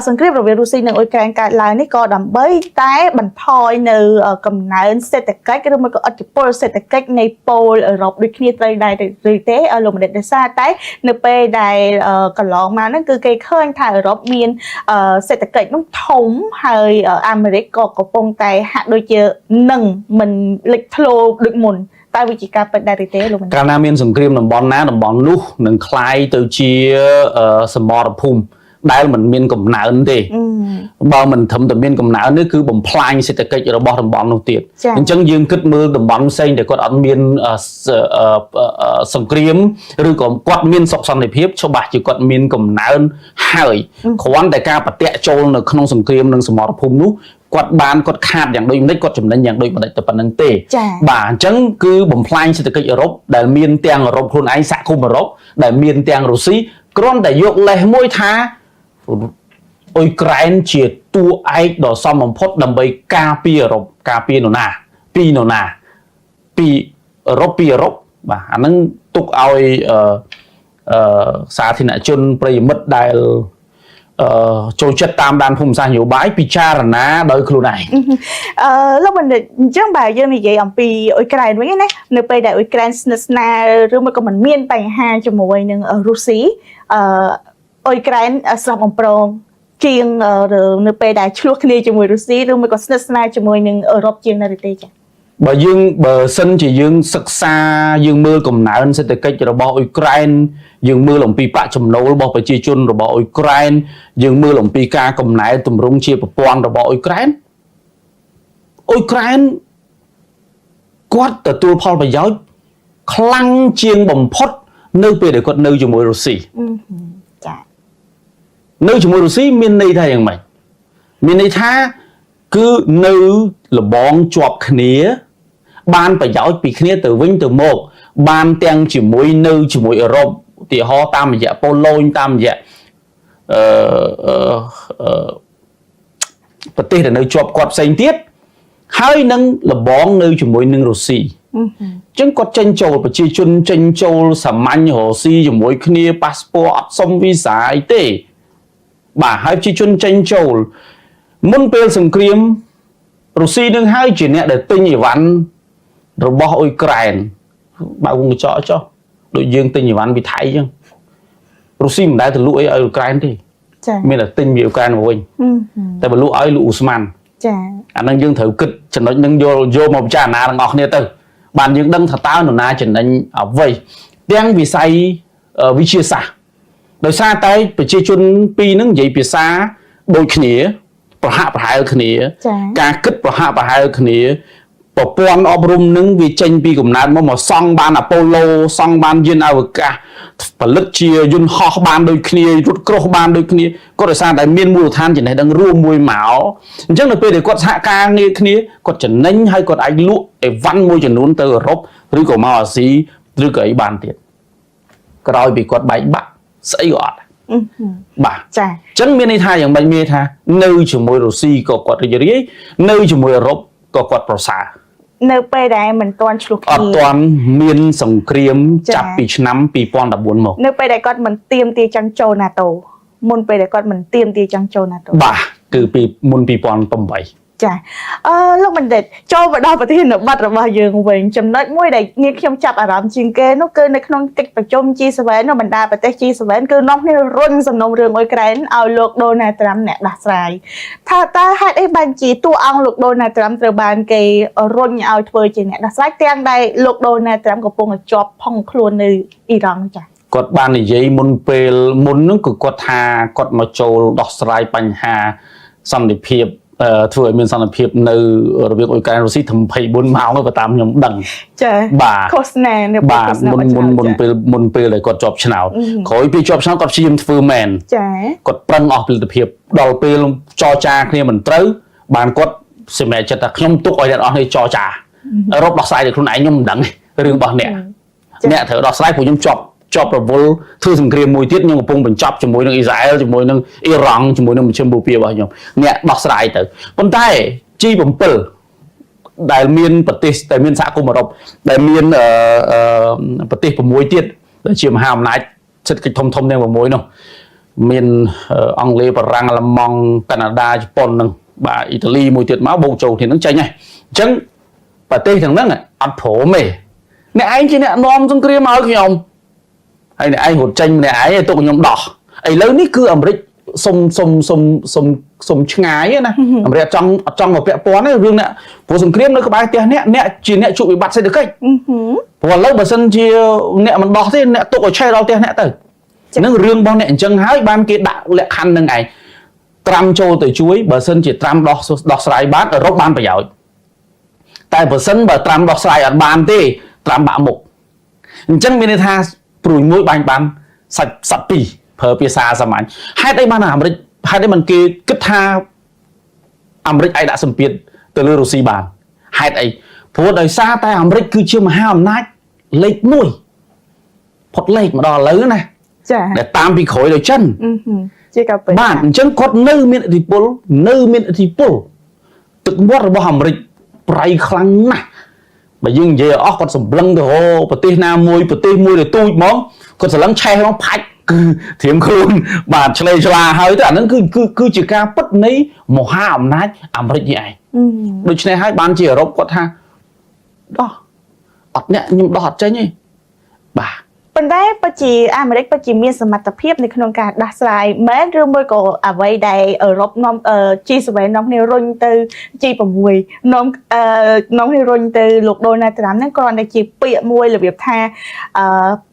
សង្គ្រាមរវាងរុស្ស៊ីនិងអ៊ុយក្រែនកើតឡើងនេះក៏ដើម្បីតែបន្ថយនៅកំណើនសេដ្ឋកិច្ចឬមួយក៏ឥទ្ធិពលសេដ្ឋកិច្ចនៃប៉ូលអឺរ៉ុបដូចគ្នាត្រូវដែរឬទេលោកបណ្ឌិតដោយសារតែនៅពេលដែលកន្លងមកហ្នឹងគឺគេឃើញថាអឺរ៉ុបមានសេដ្ឋកិច្ចនោះធំហើយអាមេរិកក៏កំពុងតែហាក់ដូចជានឹងមិនលេចធ្លោដូចមុនតែវិជាការពិតដែរទេលោកកាលណាមានសង្គ្រាមតំបន់ណាតំបន់នោះនឹងคล้ายទៅជាសមរភូមិដែលមិនមានកំណើនទេបើមិនត្រឹមតែមានកំណើននេះគឺបំផ្លាញសេដ្ឋកិច្ចរបស់តំបន់នោះទៀតអញ្ចឹងយើងគិតមើលតំបន់ផ្សេងដែលគាត់អត់មានសង្គ្រាមឬក៏គាត់មានសុខសន្តិភាពច្បាស់ជាគាត់មានកំណើនហើយគ្រាន់តែការប្រតិចូលនៅក្នុងសង្គ្រាមនិងសមរភូមិនោះគាត់ខាតយ៉ាងដូចម្ដេចគាត់ចំណេញយ៉ាងដូចម្ដេចតែប៉ុណ្្នឹងទេបាទអញ្ចឹងគឺបំផ្លាញសេដ្ឋកិច្ចអឺរ៉ុបដែលមានទាំងអឺរ៉ុបខ្លួនឯងសហគមន៍អឺរ៉ុបដែលមានទាំងរុស្ស៊ីគ្រាន់តែយកលេសមួយថាអ៊ុយក្រែនជាតួឯកដ៏សមបំផុតដើម្បីការពារអឺរ៉ុបការពារនរណាពីនរណាពីអឺរ៉ុបបាទអាហ្នឹងទុកឲ្យសាធារណជនប្រិយមិត្តដែលចូលចិត្តតាមដានភូមិសាស្ត្រនយោបាយពិចារណាដោយខ្លួនឯងលោកបណ្ឌិតអញ្ចឹងបើយើងនិយាយអំពីអ៊ុយក្រែនវិញណានៅពេលដែលអ៊ុយក្រែនស្និទ្ធស្នាលឬមួយក៏មិនមានបញ្ហាជាមួយនឹងរុស្ស៊ីអ៊ុយក្រែនស្រស់បំព្រងជាងនៅពេលដែលឆ្លោះគ្នាជាមួយរុស្ស៊ីឬមួយក៏ស្និទ្ធស្នាលជាមួយនឹងអឺរ៉ុបជាងនៅទេចា៎បើសិនជាយើងសិក្សាយើងមើលកំណើនសេដ្ឋកិច្ចរបស់អ៊ុយក្រែនយើងមើលអំពីប្រាក់ចំណូលរបស់ប្រជាជនរបស់អ៊ុយក្រែនយើងមើលអំពីការកំណែទម្រង់ជាប្រព័ន្ធរបស់អ៊ុយក្រែនគាត់ទទួលផលប្រយោជន៍ខ្លាំងជាងបំផុតនៅពេលដែលគាត់នៅជាមួយរុស្ស៊ីចា៎នៅជាមួយរុស្ស៊ីមានន័យថាយ៉ាងម៉េចមានន័យថាគឺនៅលបងជាប់គ្នាបានប្រយោជន៍ពីគ្នាទៅវិញទៅមកបានទាំងជាមួយនៅជាមួយអឺរ៉ុបឧទាហរណ៍តាមរយៈប៉ូឡូញតាមរយៈប្រទេសដែលនៅជាប់គាត់ផ្សេងទៀតហើយនឹងលបងនៅជាមួយនឹងរុស្ស៊ីអញ្ចឹងគាត់ចេញចូលប្រជាជនចេញចូលសាមញ្ញរស់ស៊ីជាមួយគ្នាប៉ាសពតអត់សុំវីសាអីទេបាទហើយប្រជាជនចេញចូលមុនពេលសង្គ្រាមរុស្ស៊ីនឹងហើយជាអ្នកដែលទិញអីវ៉ាន់របស់អ៊ុយក្រែនបើវងកញ្ចក់ចុះដូចយើងទិញអីវ៉ាន់ពីថៃអញ្ចឹងរុស្ស៊ីមិនដែលទៅលក់អីឲ្យអ៊ុយក្រែនទេចា៎មានតែទិញពីអ៊ុយក្រែនមកវិញតែបើលក់ឲ្យលក់អ៊ូស្មាន ចាអានឹងយើងត្រូវគិតចំណុចនឹងយកមកពិចារណាទាំងអស់គ្នាទៅបានយើងដឹងថាតើនរណាចំណេញអ្វីទាំងវិស័យវិទ្យាសាស្ត្រដោយសារតែប្រជាជនពីរនឹងនិយាយភាសាដូចគ្នាប្រហាក់ប្រហែលគ្នាការគិតប្រហាក់ប្រហែលគ្នាប្រព័ន្ធអប់រំនឹងវាចេញពីកំណើតមកសង់បានអាប៉ូឡូសង់បានយានអវកាសផលិតជាយន្តហោះបានដូចគ្នារថក្រោះបានដូចគ្នាគាត់ដោយសារតែមានមូលដ្ឋានចំណេះដឹងរួមមួយមកអញ្ចឹងនៅពេលដែលគាត់សហការងារគ្នាគាត់ចំណេញហើយគាត់អាចលក់អីវ៉ាន់មួយចំនួនទៅអឺរ៉ុបឬក៏មកអាស៊ីឬក៏អីបានទៀតក្រោយពីគាត់បែកបាក់ស្អីក៏អត់បាទចាអញ្ចឹងមានន័យថាយ៉ាងម៉េចមានថានៅជាមួយរុស្ស៊ីក៏គាត់រីករាយនៅជាមួយអឺរ៉ុបក៏គាត់ប្រសើរនៅពេលដែលមិនទាន់ឆ្លុះគ្នាអត់ទាន់មានសង្គ្រាមចាប់ពីឆ្នាំ2014មកនៅពេលដែលគាត់មិនទៀមទាចង់ចូល NATO មុនពេលដែលគាត់មិនទៀមទាចង់ចូល NATO បាទគឺពីមុន2008ចាលោកបណ្ឌិតចូលមកដល់ប្រធានបទរបស់យើងវិញចំណុចមួយដែលនាងខ្ញុំចាប់អារម្មណ៍ជាងគេនោះគឺនៅក្នុងកិច្ចប្រជុំ G7 នៅបណ្ដាប្រទេស G7 គឺនាំគ្នារុញសំណុំរឿងអ៊ុយក្រែនឲ្យលោកដូណាល់ត្រាំអ្នកដោះស្រាយថាតើហេតុអីបានជាតួអង្គលោកដូណាល់ត្រាំត្រូវបានគេរុញឲ្យធ្វើជាអ្នកដោះស្រាយទាំងដែលលោកដូណាល់ត្រាំកំពុងជាប់ផុងខ្លួននៅអ៊ីរ៉ង់ចា៎គាត់បាននិយាយមុនពេលមុនហ្នឹងគឺគាត់ថាគាត់មកចូលដោះស្រាយបញ្ហាសន្តិភាពធ្វើឲ្យមានសន្តិភាពនៅរវាងអ៊ុយក្រែនរុស្ស៊ី24ម៉ោងទៅតាមខ្ញុំដឹងចាបាទឃោសនានៅបាទមុនពេលដែលគាត់ជាប់ឆ្នោតក្រោយពីជាប់ឆ្នោតគាត់ព្យាយាមធ្វើមែនចាគាត់ប្រឹងអស់ផលិតភាពដល់ពេលចរចាគ្នាមិនត្រូវបានគាត់សម្រេចចិត្តថាខ្ញុំទុកឲ្យអ្នកអស់នេះចរចាអឺរ៉ុបដោះស្រាយដោយខ្លួនឯងខ្ញុំមិនដឹងរឿងរបស់អ្នកត្រូវដោះស្រាយព្រោះខ្ញុំជាប់រវល់ធ្វើសង្គ្រាមមួយទៀតខ្ញុំកំពុងបញ្ចប់ជាមួយនឹងអ៊ីស្រាអែលជាមួយនឹងអ៊ីរ៉ង់ជាមួយនឹងមជ្ឈមបូព៌ារបស់ខ្ញុំអ្នកដោះស្រាយទៅប៉ុន្តែ G7 ដែលមានប្រទេសដែលមានសហគមន៍អឺរ៉ុបដែលមានប្រទេស6ទៀតដែលជាមហាអំណាចសេដ្ឋកិច្ចធំទាំង6នោះមានអង់គ្លេសបារាំងអាល្លឺម៉ង់កាណាដាជប៉ុននឹងបាទអ៊ីតាលីមួយទៀតមកបូកចូលគ្នានឹងចេញហើយអញ្ចឹងប្រទេសទាំងហ្នឹងអត់ព្រមទេអ្នកឯងជាអ្នកនាំសង្គ្រាមឲ្យខ្ញុំហើយអ្នកឯងរត់ចេញម្នាក់ឯងឲ្យទុកខ្ញុំដោះឥឡូវនេះគឺអាមេរិកសុំឆ្ងាយណាអាមេរិកអត់ចង់មកពាក់ព័ន្ធទេរឿងអ្នកព្រោះសង្គ្រាមនៅក្បែរផ្ទះអ្នកជាអ្នកជួបវិបត្តិសេដ្ឋកិច្ចព្រោះឥឡូវបើសិនជាអ្នកមិនដោះទេអ្នកទុកឲ្យឆេះដល់ផ្ទះអ្នកទៅនឹងរឿងរបស់អ្នកអញ្ចឹងហើយបានគេដាក់លក្ខខណ្ឌនឹងឯងត្រាំចូលទៅជួយបើសិនជាត្រាំដោះស្រាយបានអឺរ៉ុបបានប្រយោជន៍តែបើសិនបើត្រាំដោះស្រាយអត់បានទេត្រាំបាក់មុខអញ្ចឹងមានន័យថាព្រួយមួយបាញ់បានសាច់ពីរប្រើភាសាសាមញ្ញហេតុអីបានអាមេរិកហេតុអីមិនគេគិតថាអាមេរិកអាចដាក់សម្ពាធទៅលើរុស្ស៊ីបានហេតុអីព្រោះដោយសារតែអាមេរិកគឺជាមហាអំណាចលេខ1ផុតលេខមកដល់ឥឡូវណាចាដែលតាមពីក្រោយដោយចិនជាក៏ពេលបាទអញ្ចឹងគាត់នៅមានឥទ្ធិពលទឹកមាត់របស់អាមេរិកប្រៃខ្លាំងណាស់បើយើងនិយាយអស់គាត់សម្លឹងទៅប្រទេសណាមួយប្រទេសមួយទៅទូចហ្មងគាត់សម្លឹងឆេះហ្មងផាច់គឺធៀមខ្លួនបាទឆ្លេឆ្លាហើយទៅអាហ្នឹងគឺជាការពិតនៃមហាអំណាចអាមេរិកនេះឯងដូច្នេះហើយបានជាអឺរ៉ុបគាត់ថាដោះអត់អ្នកខ្ញុំដោះអត់ចេញទេបាទប៉ុន្តែពិតជាអាមេរិកពិតជាមានសមត្ថភាពនៅក្នុងការដោះស្រាយមែនឬមួយក៏អ្វីដែលអឺរ៉ុបនាំ G7 នាំគ្នារុញទៅ G6 នាំគ្នារុញទៅលោកដូណាល់ត្រាំហ្នឹងគ្រាន់តែជាពាក្យមួយរបៀបថា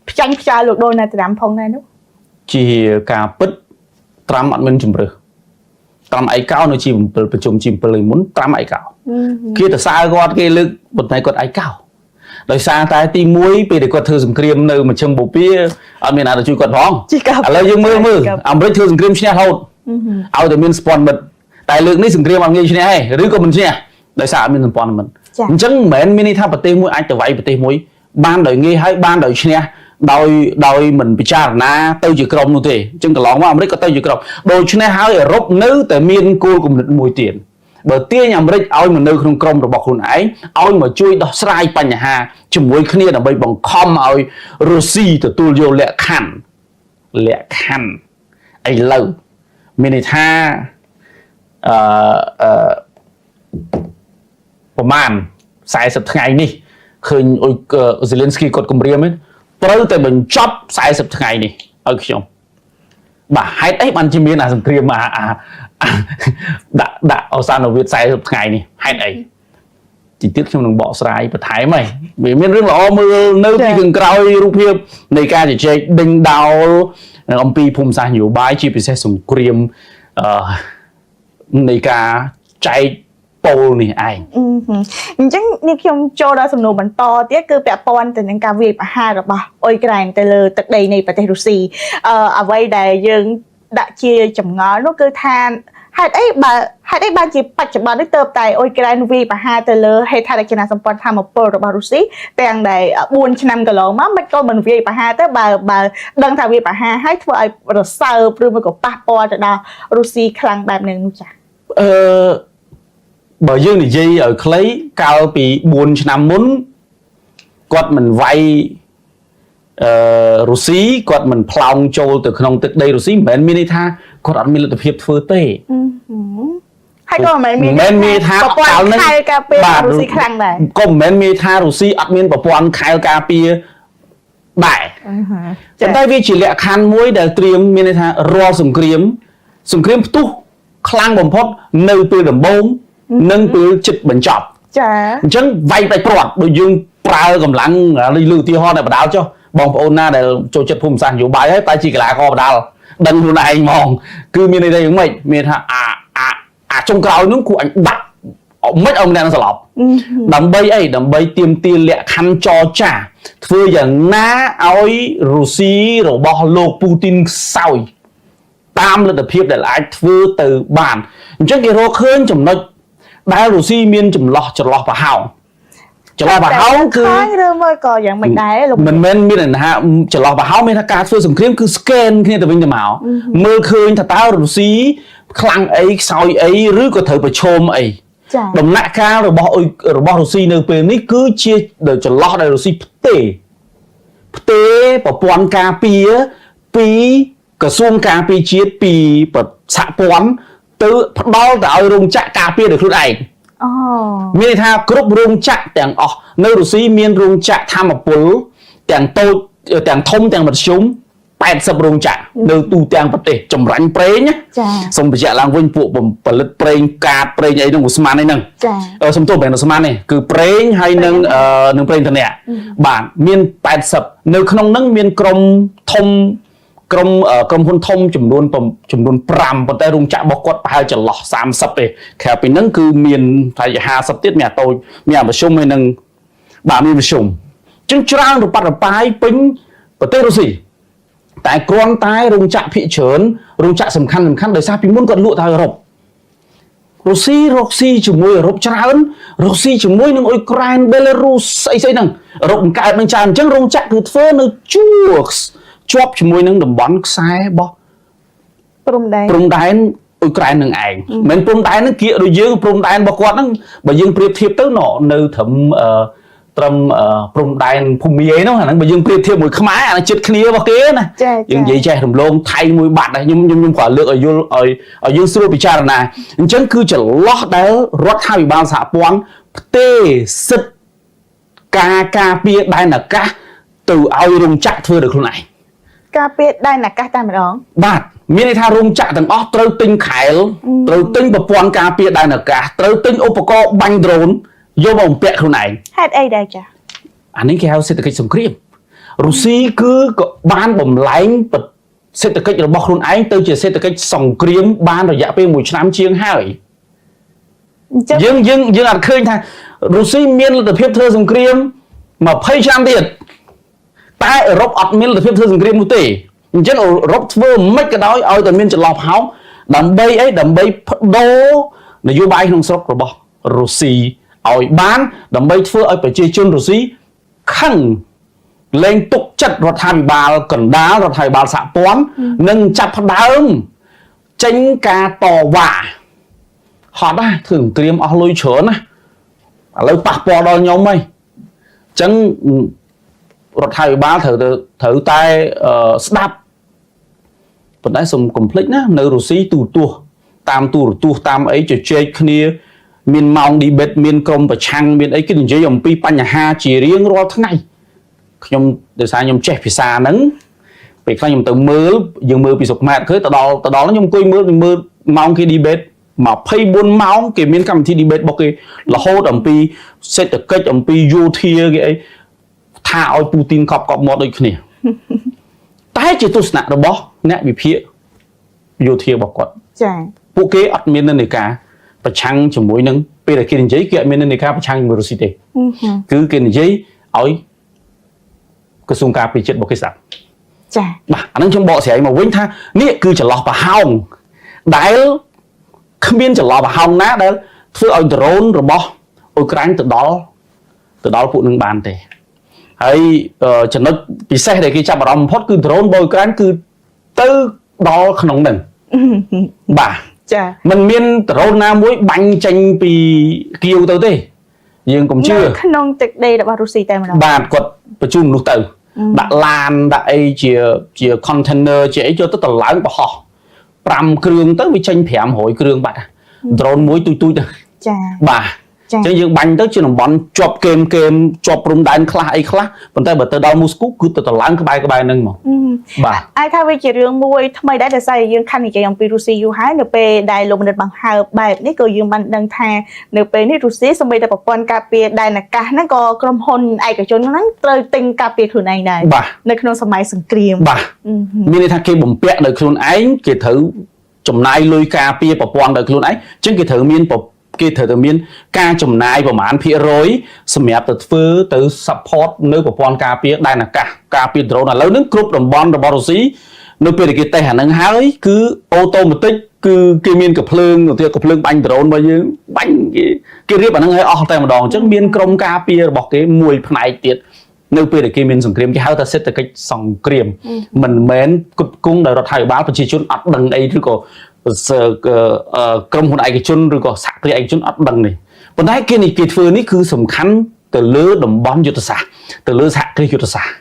ផ្ចាញ់ផ្ចាលលោកដូណាល់ត្រាំផងដែរនោះជាការពិតត្រាំអត់មានជំរឿសត្រាំឯកោនៅ G7 ប្រជុំ G7 លើមុនត្រាំឯកោគេទៅសើគាត់គេលើកប៉ុន្តែគាត់ឯកោដោយសារតែទី1ពេលដែលគាត់ធ្វើសង្គ្រាមនៅមជ្ឈមបូព៌ាអត់មានអ្នកទៅជួយគាត់ផងឥឡូវយើងមើលអាមេរិកធ្វើសង្គ្រាមឈ្នះរហូតឲ្យតែមានសម្ព័ន្ធមិត្តតែលើកនេះសង្គ្រាមអត់ងាយឈ្នះទេឬក៏មិនឈ្នះដោយសារអត់មានសម្ព័ន្ធមិត្តអញ្ចឹងមិនមែនមានន័យថាប្រទេសមួយអាចទៅវាយប្រទេសមួយបានដោយងាយហើយបានដោយឈ្នះដោយមិនពិចារណាទៅជាក្រុមនោះទេអញ្ចឹងកន្លងមកអាមេរិកក៏ទៅជាក្រុមដូច្នេះហើយអឺរ៉ុបនៅតែមានគោលគំនិតមួយទៀតបើទាញអាមេរិកឲ្យមកនៅក្នុងក្រុមរបស់ខ្លួនឯងឲ្យមកជួយដោះស្រាយបញ្ហាជាមួយគ្នាដើម្បីបង្ខំឲ្យរុស្ស៊ីទទួលយកលក្ខខណ្ឌឥឡូវមានន័យថាប្រហែល40ថ្ងៃនេះឃើញZelenskyគាត់គម្រាមត្រូវតែបញ្ចប់40ថ្ងៃនេះឲ្យខ្ញុំបាទហេតុអីបានជាមានអាសង្គ្រាមដាក់ អសានវិទ្យា40ថ្ងៃនេះហេតុអីទីទៀតខ្ញុំនឹងបកស្រាយបន្ថែមហីវាមានរឿងល្អមើលនៅពីខាងក្រោយរូបភាពនៃការជជែកដេញដោលអំពីភូមិសាស្ត្រនយោបាយជាពិសេសសង្គ្រាមនៃការចែកពលនេះឯងអញ្ចឹងនេះខ្ញុំចូលដល់សំណួរបន្តទៀតគឺពាក់ព័ន្ធទៅនឹងការវាយប្រហាររបស់អ៊ុយក្រែនទៅលើទឹកដីនៃប្រទេសរុស្ស៊ីអ្វីដែលយើងដាក់ជាចម្ងល់នោះគឺថាហេតុអីបើជាបច្ចុប្បន្ននេះទៅតែអ៊ុយក្រែនវាយប្រហារទៅលើហេដ្ឋារចនាសម្ព័ន្ធធម្មពលរបស់រុស្ស៊ីទាំងដែល4ឆ្នាំកន្លងមកមិនក៏មិនវាយប្រហារទៅបើដឹងថាវាយប្រហារហើយធ្វើឲ្យរសើបឬមួយក៏ប៉ះពាល់ទៅដល់រុស្ស៊ីខ្លាំងបែបនេះនោះចា៎បើយើងនិយាយឲ្យខ្លីកាលពី4ឆ្នាំមុនគាត់មិនវាយរុស្ស៊ីគាត់មិនផ្លោងចូលទៅក្នុងទឹកដីរុស្ស៊ីមិនមែនមានន័យថាគាត់អត់មានលទ្ធភាពធ្វើទេហើយក៏មិនមែនមានថាប្រព័ន្ធខែលការពាររុស្ស៊ីខ្លាំងដែរក៏មិនមែនមានថារុស្ស៊ីអត់មានប្រព័ន្ធខែលការពារដែរប៉ុន្តែវាជាលក្ខខណ្ឌមួយដែលត្រៀមមានន័យថារាល់សង្គ្រាមផ្ទុះខ្លាំងបំផុតនៅពេលដំបូងនិងពេលជិតបញ្ចប់ចាអញ្ចឹងវាយបែកព្រាត់ដូចយើងប្រើកម្លាំងលើឧទាហរណ៍ដែលបដាល់ចុះបងប្អូនណាដែលចូលចិត្តភូមិសាស្ត្រនយោបាយហើយតែជាកីឡាករបដាល់ដឹងខ្លួនឯងហ្មងគឺមានន័យថាយ៉ាងម៉េចមានថាចុងក្រោយនោះគួរអញដាក់មិនឲ្យម្នាក់នឹងស្លាប់ដើម្បីអីដើម្បីទាមទារលក្ខខណ្ឌចរចាធ្វើយ៉ាងណាឲ្យរុស្ស៊ីរបស់លោកពូទីនខ្សោយតាមលទ្ធភាពដែលអាចធ្វើទៅបានអញ្ចឹងគេរកឃើញចំណុចដែលរុស្ស៊ីមានចន្លោះប្រហោងគឺឬមួយក៏យ៉ាងមិនដែរលោកមិនមែនមានថាចន្លោះប្រហោងមានថាការធ្វើសង្គ្រាមគឺ scan គ្នាទៅវិញទៅមកមើលឃើញថាតើរុស្ស៊ីខ្លាំងអីខ្សោយអីឬក៏ត្រូវប្រឈមអីដំណាក់កាលរបស់រុស្ស៊ីនៅពេលនេះគឺជាចន្លោះដែលរុស្ស៊ីផ្ទេប្រព័ន្ធការពារពីក្រសួងការពារជាតិពីសហព័ន្ធទៅផ្ដល់ទៅឲ្យរោងចក្រការពារដោយខ្លួនឯងមានន័យថាគ្រប់រោងចក្រទាំងអស់នៅរុស្ស៊ីមានរោងចក្រធម្មពលទាំងតូចទាំងធំទាំងមធ្យម80រោងចក្រនៅទូទាំងប្រទេសចម្រាញ់ប្រេងសូមបញ្ជាក់ឡើងវិញពួកផលិតប្រេងកាតប្រេងអីហ្នឹងឧស្ម័នអីហ្នឹងសូមទោសមិនឧស្ម័នទេគឺប្រេងហើយនឹងប្រេងធនៈបាទមាន80នៅក្នុងហ្នឹងមានក្រុមហ៊ុនធំចំនួន5ប៉ុន្តែរោងចក្ររបស់គាត់ប្រហែលចន្លោះ30ទេក្រៅពីហ្នឹងគឺមានប្រហែល50ទៀតមានអាតូចមានអាមធ្យមហើយនឹងបាទមានមធ្យមអញ្ចឹងច្រើនរប៉ាត់របាយពេញប្រទេសរុស្ស៊ីតែគ្រាន់តែរោងចក្រភាគច្រើនរោងចក្រសំខាន់ដោយសារពីមុនគាត់លក់ទៅអឺរ៉ុបរុស្ស៊ីរកស៊ីជាមួយអឺរ៉ុបច្រើនរកស៊ីជាមួយនឹងអ៊ុយក្រែនបេឡារុសអីហ្នឹងអឺរ៉ុបបង្កើតនឹងច្រើនអញ្ចឹងរោងចក្រគឺធ្វើនៅជាប់ជាមួយនឹងតំបន់ខ្សែរបស់ព្រំដែនអ៊ុយក្រែននឹងឯងមិនព្រំដែននឹងគៀកដូចយើងព្រំដែនរបស់គាត់ហ្នឹងបើយើងប្រៀបធៀបទៅនៅត្រឹមព្រំដែនភូមិអីហ្នឹងអាហ្នឹងបើយើងប្រៀបធៀបមួយខ្មែរអាចិត្តគ្នារបស់គេណាយើងនិយាយចេះរំលងថៃមួយបាត់ខ្ញុំគ្រាន់លើកឲ្យយល់ឲ្យយើងស្រួលពិចារណាអញ្ចឹងគឺចន្លោះដែលរដ្ឋាភិបាលសហព័ន្ធផ្ទេរសិទ្ធិការពារដែនអាកាសទៅឲ្យរោងចក្រធ្វើដោយខ្លួនឯងការពារដែនអាកាសតែម្ដងបាទមានន័យថារោងចក្រទាំងអស់ត្រូវទិញខែលត្រូវទិញប្រព័ន្ធការពារដែនអាកាសត្រូវទិញឧបករណ៍បាញ់ដ្រូនយកមកបំពាក់ខ្លួនឯងហេតុអីដែរចាអានេះគេហៅសេដ្ឋកិច្ចសង្គ្រាមរុស្ស៊ីគឺក៏បានបំលែងសេដ្ឋកិច្ចរបស់ខ្លួនឯងទៅជាសេដ្ឋកិច្ចសង្គ្រាមបានរយៈពេល1ឆ្នាំជាងហើយយើងអត់ឃើញថារុស្ស៊ីមានលទ្ធភាពធ្វើសង្គ្រាម20ឆ្នាំទៀតតែអឺរ៉ុបអត់មានលទ្ធភាពធ្វើសង្គ្រាមនោះទេអញ្ចឹងអឺរ៉ុបធ្វើមិនក៏ដោយឲ្យតែមានចន្លោះប្រហោងដើម្បីបដូរនយោបាយក្នុងស្រុករបស់រុស្ស៊ីឲ្យបានដើម្បីធ្វើឲ្យប្រជាជនរុស្ស៊ីខឹងលែងទុកចិត្តរដ្ឋាភិបាលកណ្ដាលរដ្ឋាភិបាលសហព័ន្ធនិងចាប់ផ្ដើមចេញការតវ៉ាហត់ណាធ្វើសង្គ្រាមអស់លុយច្រើនណាឥឡូវប៉ះពាល់ដល់ខ្ញុំហីអញ្ចឹងរដ្ឋាភិបាលត្រូវតែស្ដាប់ប៉ុន្តែសូមកុំភ្លេចណានៅរុស្ស៊ីទូរទស្សន៍តាមអីជជែកគ្នាមានម៉ោង debate មានក្រុមប្រឆាំងមានអីគេនិយាយអំពីបញ្ហាជារៀងរាល់ថ្ងៃខ្ញុំដោយសារខ្ញុំចេះភាសាហ្នឹងពេលខ្លះខ្ញុំទៅមើលយើងមើលពីសុខមាត្រឃើញទៅដល់ខ្ញុំអង្គុយមើលម៉ោងគេ debate 24 ម៉ោងគេមានកម្មវិធី debate របស់គេរហូតអំពីសេដ្ឋកិច្ចអំពីយោធាគេអីថាឲ្យពូទីនកប់មាត់ដូចគ្នាតែជាទស្សនៈរបស់អ្នកវិភាគយោធារបស់គាត់ចាពួកគេអត់មាននិន្នាការប្រឆាំងជាមួយនឹងពេលដែលគេនិយាយគេអត់មាននិន្នាការប្រឆាំងជាមួយរុស្ស៊ីទេគឺគេនិយាយឲ្យក្រសួងការពារជាតិរបស់គេស្ដាប់ចាបាទអានឹងខ្ញុំបកស្រាយមកវិញថានេះគឺចន្លោះប្រហោងដែលគ្មានចន្លោះប្រហោងណាដែលធ្វើឲ្យដ្រូនរបស់អ៊ុយក្រែនទៅដល់ពួកនឹងបានទេហើយចំណុចពិសេសដែលគេចាប់អារម្មណ៍បំផុតគឺដ្រូនរបស់អ៊ុយក្រែនគឺទៅដល់ក្នុងនឹងបាទចាมันមានដ្រូនណាមួយបាញ់ចេញពីគៀវទៅទេយើងកុំជឿក្នុងទឹកដីរបស់រុស្ស៊ីតែម្ដងបាទគាត់បញ្ជូនមនុស្សទៅដាក់ឡានដាក់អីជា container ជាអីយកទៅតម្លើងបរហោះ5គ្រឿងទៅវាចេញ500គ្រឿងបាត់ដ្រូនមួយទូចទៅចាបាទអញ្ចឹងយើងបាញ់ទៅជាតំបន់ជាប់គែមជាប់ព្រំដែនខ្លះអីខ្លះប៉ុន្តែបើទៅដល់មូស្គូគឺទៅតម្លើងក្បែរហ្នឹងមកបាទអាចថាវាជារឿងមួយថ្មីដែរដែលស្អីយើងខំនិយាយអំពីរុស្ស៊ីយូរហើយនៅពេលដែលលោកបណ្ឌិតបង្ហើបបែបនេះក៏យើងបានដឹងថានៅពេលនេះរុស្ស៊ីសម្បីតែប្រព័ន្ធការពារដែនអាកាសហ្នឹងក៏ក្រុមហ៊ុនឯកជនហ្នឹងត្រូវទិញការពារខ្លួនឯងដែរនៅក្នុងសម័យសង្គ្រាមបាទមានន័យថាគេបំពាក់ដោយខ្លួនឯងគេត្រូវចំណាយលុយការពារប្រព័ន្ធដោយខ្លួនឯងអញ្ចឹងគេត្រូវមានការចំណាយប្រមាណភាគរយសម្រាប់ទៅធ្វើទៅ support នៅប្រព័ន្ធការពារដែនអាកាសការពារ drone ឥឡូវហ្នឹងគ្រប់តំបន់របស់រុស្ស៊ីនៅពេលដែលគេតេស្តអាហ្នឹងហើយគឺអូតូម៉ាទិកគឺគេមានកាភ្លើងបាញ់ drone របស់យើងបាញ់គេរៀបអាហ្នឹងឲ្យអស់តែម្ដងអញ្ចឹងមានក្រុមការពាររបស់គេមួយផ្នែកទៀតនៅពេលដែលគេមានសង្គ្រាមគេហៅថាសេដ្ឋកិច្ចសង្គ្រាមមិនមែនគត់គង់ដោយរដ្ឋាភិបាលប្រជាជនអត់ដឹងអីឬក៏ក្រុមហ៊ុនឯកជនឬក៏សហគ្រាសឯកជនអត់ដឹងនេះប៉ុន្តែគេធ្វើនេះគឺសំខាន់ទៅលើតំបន់យុទ្ធសាស្ត្រទៅលើសហគ្រាសយុទ្ធសាស្ត្រ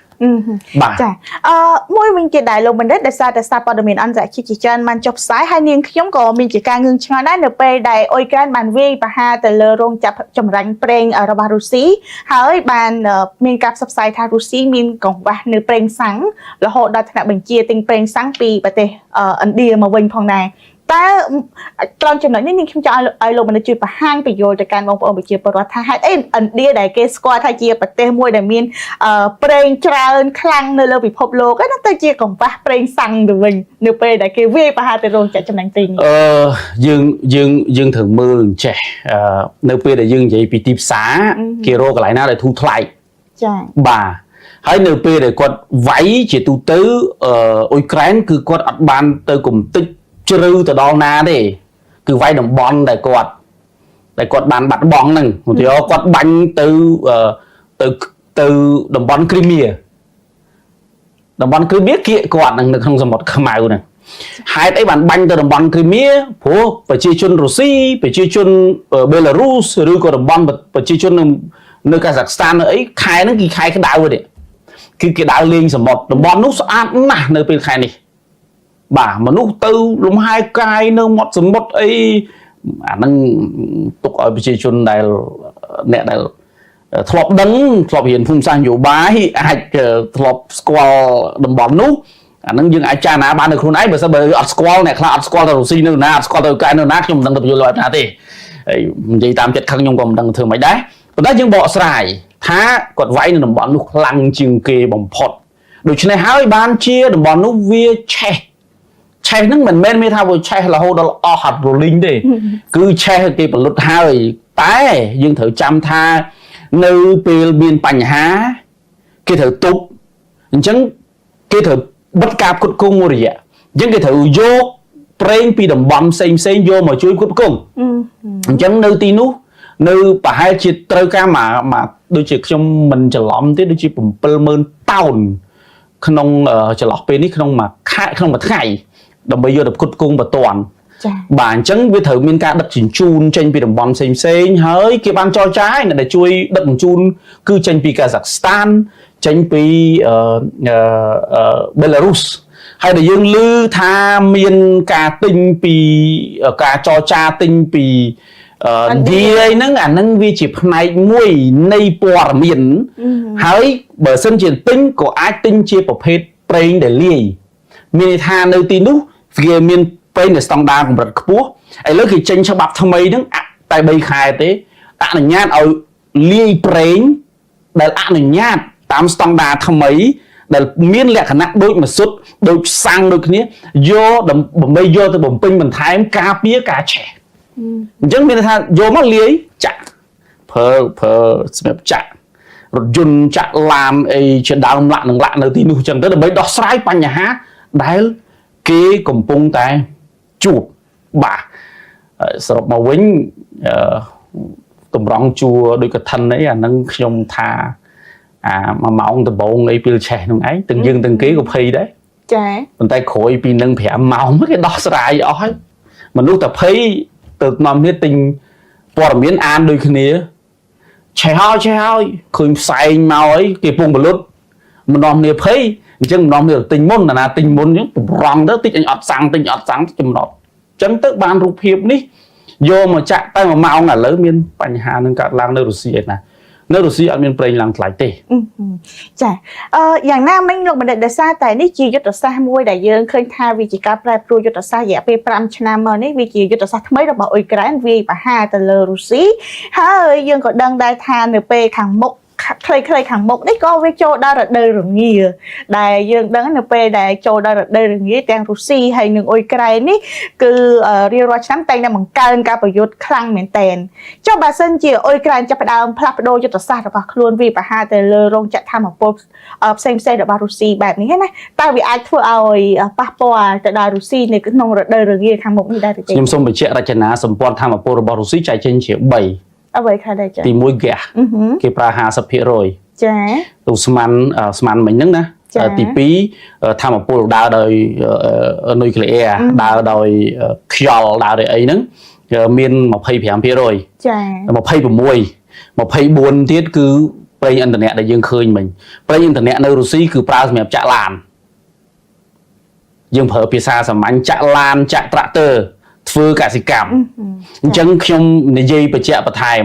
បាទចាមួយវិញទៀតដែរលោកបណ្ឌិតដែលសារតែសារព័ត៌មានអន្តរជាតិជាច្រើនបានចុះផ្សាយហើយនាងខ្ញុំក៏មានជាការងឿងឆ្ងល់ដែរនៅពេលដែលអ៊ុយក្រែនបានវាយប្រហារទៅលើរោងចក្រចម្រាញ់ប្រេងរបស់រុស្ស៊ីហើយបានមានការផ្សព្វផ្សាយថារុស្ស៊ីមានកង្វះនៅប្រេងសាំងរហូតដល់ថ្នាក់បញ្ជាទិញប្រេងសាំងពីប្រទេសឥណ្ឌាមកវិញផងដែរតើត្រង់ចំណុចនេះនាងខ្ញុំចង់ឲ្យលោកបណ្ឌិតជួយបង្ហាញពយល់ទៅកាន់បងប្អូនប្រជាពលរដ្ឋថាហេតុអីឥណ្ឌាដែលគេស្គាល់ថាជាប្រទេសមួយដែលមានប្រេងច្រើនខ្លាំងនៅលើពិភពលោកហ្នឹងទៅជាកង្វះប្រេងសាំងទៅវិញនៅពេលដែលគេវាយប្រហារទៅរោងចក្រចំណេញទិញយើងត្រូវមើលអញ្ចេះនៅពេលដែលយើងនិយាយពីទីផ្សារគេរកកន្លែងណាដែលធូរថ្លៃចា៎បាទហើយនៅពេលដែលគាត់វាយជាទូទៅអ៊ុយក្រែនគឺគាត់អត់បានទៅគំតិចជ្រៅទៅដល់ណាទេគឺវាយតំបន់ដែលគាត់បានបាត់បង់ហ្នឹងឧទាហរណ៍គាត់បាញ់ទៅតំបន់គ្រីមៀគៀកគាត់នៅក្នុងសមុទ្រខ្មៅហ្នឹងហេតុអីបានបាញ់ទៅតំបន់គ្រីមៀព្រោះប្រជាជនរុស្ស៊ីប្រជាជនបេឡារុសឬក៏តំបន់ប្រជាជននៅកាហ្សាក់ស្ថាននៅអីខែហ្នឹងគេខែក្តៅទេគឺគេដើរលេងសមុទ្រតំបន់នោះស្អាតណាស់នៅពេលខែនេះបាទមនុស្សទៅលំហែកាយនៅមាត់សមុទ្រអីអាហ្នឹងទុកឲ្យប្រជាជនដែលអ្នកដែលធ្លាប់ដឹងធ្លាប់រៀនភូមិសាស្ត្រនយោបាយអាចធ្លាប់ស្គាល់តំបន់នោះអាហ្នឹងយើងអាចចារណាបាននៅខ្លួនឯងបើសិនបើអត់ស្គាល់អ្នកខ្លះអត់ស្គាល់ទៅរុស្ស៊ីនៅណាអត់ស្គាល់ទៅកែនៅណាខ្ញុំមិនដឹងទៅយល់បែបណាទេហើយនិយាយតាមចិត្តខឹងខ្ញុំក៏មិនដឹងធ្វើមិនដែរប៉ុន្តែយើងបកស្រាយថាគាត់វាយនៅតំបន់នោះខ្លាំងជាងគេបំផុតដូច្នេះហើយបានជាតំបន់នោះវាឆេះហ្នឹងមិនមែនមានថាវាឆេះរហូតដល់អស់ហាត់រលីងទេគឺឆេះគេផលិតហើយតែយើងត្រូវចាំថានៅពេលមានបញ្ហាគេត្រូវទប់អញ្ចឹងគេត្រូវបិទការផ្គត់ផ្គង់មួយរយៈអញ្ចឹងគេត្រូវយកប្រេងពីតំបន់ផ្សេងយកមកជួយផ្គត់ផ្គង់អញ្ចឹងនៅទីនោះនៅប្រហែលជាត្រូវការមកដូចជាខ្ញុំមិនច្រឡំទេដូចជា70000តោនក្នុងចន្លោះពេលនេះក្នុងមួយខែក្នុងមួយថ្ងៃដើម្បីយកទៅផ្គត់ផ្គង់បន្ទាន់ចា៎បាទអញ្ចឹងវាត្រូវមានការដឹកជញ្ជូនចេញពីតំបន់ផ្សេងហើយគេបានចរចាឲ្យអ្នកដែលជួយដឹកជញ្ជូនគឺចេញពីកាហ្សាក់ស្ថានចេញពីបេឡារុសហើយដែលយើងឮថាមានការទិញពីការចរចាទិញពីនិយាយហ្នឹងអាហ្នឹងវាជាផ្នែកមួយនៃព័ត៌មានហើយបើសិនជាទិញក៏អាចទិញជាប្រភេទប្រេងដែលលាយមានន័យថានៅទីនោះវាមាន ពេញនៅស្តង់ដារកម្រិតខ្ពស់ឥឡូវគេចេញច្បាប់ថ្មីហ្នឹងតែ3ខែទេអនុញ្ញាតឲ្យលាយប្រេងដែលអនុញ្ញាតតាមស្តង់ដារថ្មីដែលមានលក្ខណៈដូចម៉ាស៊ុតដូចសាំងដូចគ្នាយកដើម្បីយកទៅបំពេញបន្ថែមការពារការឆេះអញ្ចឹងមានថាយកមកលាយចាក់ប្រើសម្រាប់ចាក់រថយន្តចាក់ឡានអីជាដើមលាក់នៅទីនោះអញ្ចឹងទៅដើម្បីដោះស្រាយបញ្ហាដែលគេកំពុងតែជួបបាទសរុបមកវិញតម្រង់ជួរដូចកឋិនអីអានឹងខ្ញុំថា1ម៉ោងដំបូងអីពេលឆេះនោះឯងទាំងយើងទាំងគេក៏ភ័យដែរចាប៉ុន្តែក្រោយពីនឹង5ម៉ោងគេដោះស្រាយអស់ហើយមនុស្សតែភ័យទៅនាំគ្នាទិញព័ត៌មានអានដូចគ្នាឆេះហើយឃើញផ្សែងមកអីគេពងបលុតមិននាំគ្នាភ័យអញ្ចឹងមិននាំគ្នាទិញមុនណាទិញមុនអញ្ចឹងប្រងទៅតិចអញអត់សាំងចំណត់អញ្ចឹងទៅបានរូបភាពនេះយកមកចាក់តែ1ម៉ោងឥឡូវមានបញ្ហានឹងកើតឡើងនៅរុស្ស៊ីឯណានៅរុស្ស៊ីអត់មានប្រេងឡើងថ្លៃទេចាយ៉ាងណាមិញលោកបណ្ឌិតដោយសារតែនេះជាយុទ្ធសាស្ត្រមួយដែលយើងឃើញថាវាជាការប្រែប្រួលយុទ្ធសាស្ត្ររយៈពេល5ឆ្នាំមកនេះវាជាយុទ្ធសាស្ត្រថ្មីរបស់អ៊ុយក្រែនវាយប្រហារទៅលើរុស្ស៊ីហើយយើងក៏ដឹងដែរថានៅពេលខាងមុខខ្លីៗខាងមុខនេះក៏វាចូលដល់រដូវរងាដែលយើងដឹងនៅពេលដែលចូលដល់រដូវរងាទាំងរុស្ស៊ីហើយនិងអ៊ុយក្រែននេះគឺរៀងរាល់ឆ្នាំតែងតែបង្កើនការប្រយុទ្ធខ្លាំងមែនទែនចុះបើសិនជាអ៊ុយក្រែនចាប់ផ្ដើមផ្លាស់ប្ដូរយុទ្ធសាស្ត្ររបស់ខ្លួនវាប្រហារទៅលើរោងចក្រថាមពលផ្សេងៗរបស់រុស្ស៊ីបែបនេះណាតើវាអាចធ្វើឲ្យប៉ះពាល់ទៅដល់រុស្ស៊ីនៅក្នុងរដូវរងាខាងមុខនេះដែរទេខ្ញុំសូមបញ្ជាក់រចនាសម្ព័ន្ធថាមពលរបស់រុស្ស៊ីចែកចេញជា3អ្វីខ្លះដែរចា៎ទី1ហ្គាសគេប្រើ 50% ចាឧស្ម័នមិញហ្នឹងណាទី2ថាមពលដើរដោយនុយក្លេអ៊ែរដើរដោយខ្យល់ដើរដោយអីហ្នឹងមាន 25% ចា26 ទៀតគឺប្រេងឥន្ធនៈដែលយើងឃើញមិញប្រេងឥន្ធនៈនៅរុស្ស៊ីគឺប្រើសម្រាប់ចាក់ឡានយើងប្រើភាសាសាមញ្ញចាក់ឡានចាក់ត្រាក់ទ័រធ្វើកសិកម្មអញ្ចឹងខ្ញុំនិយាយបញ្ជាក់បន្ថែម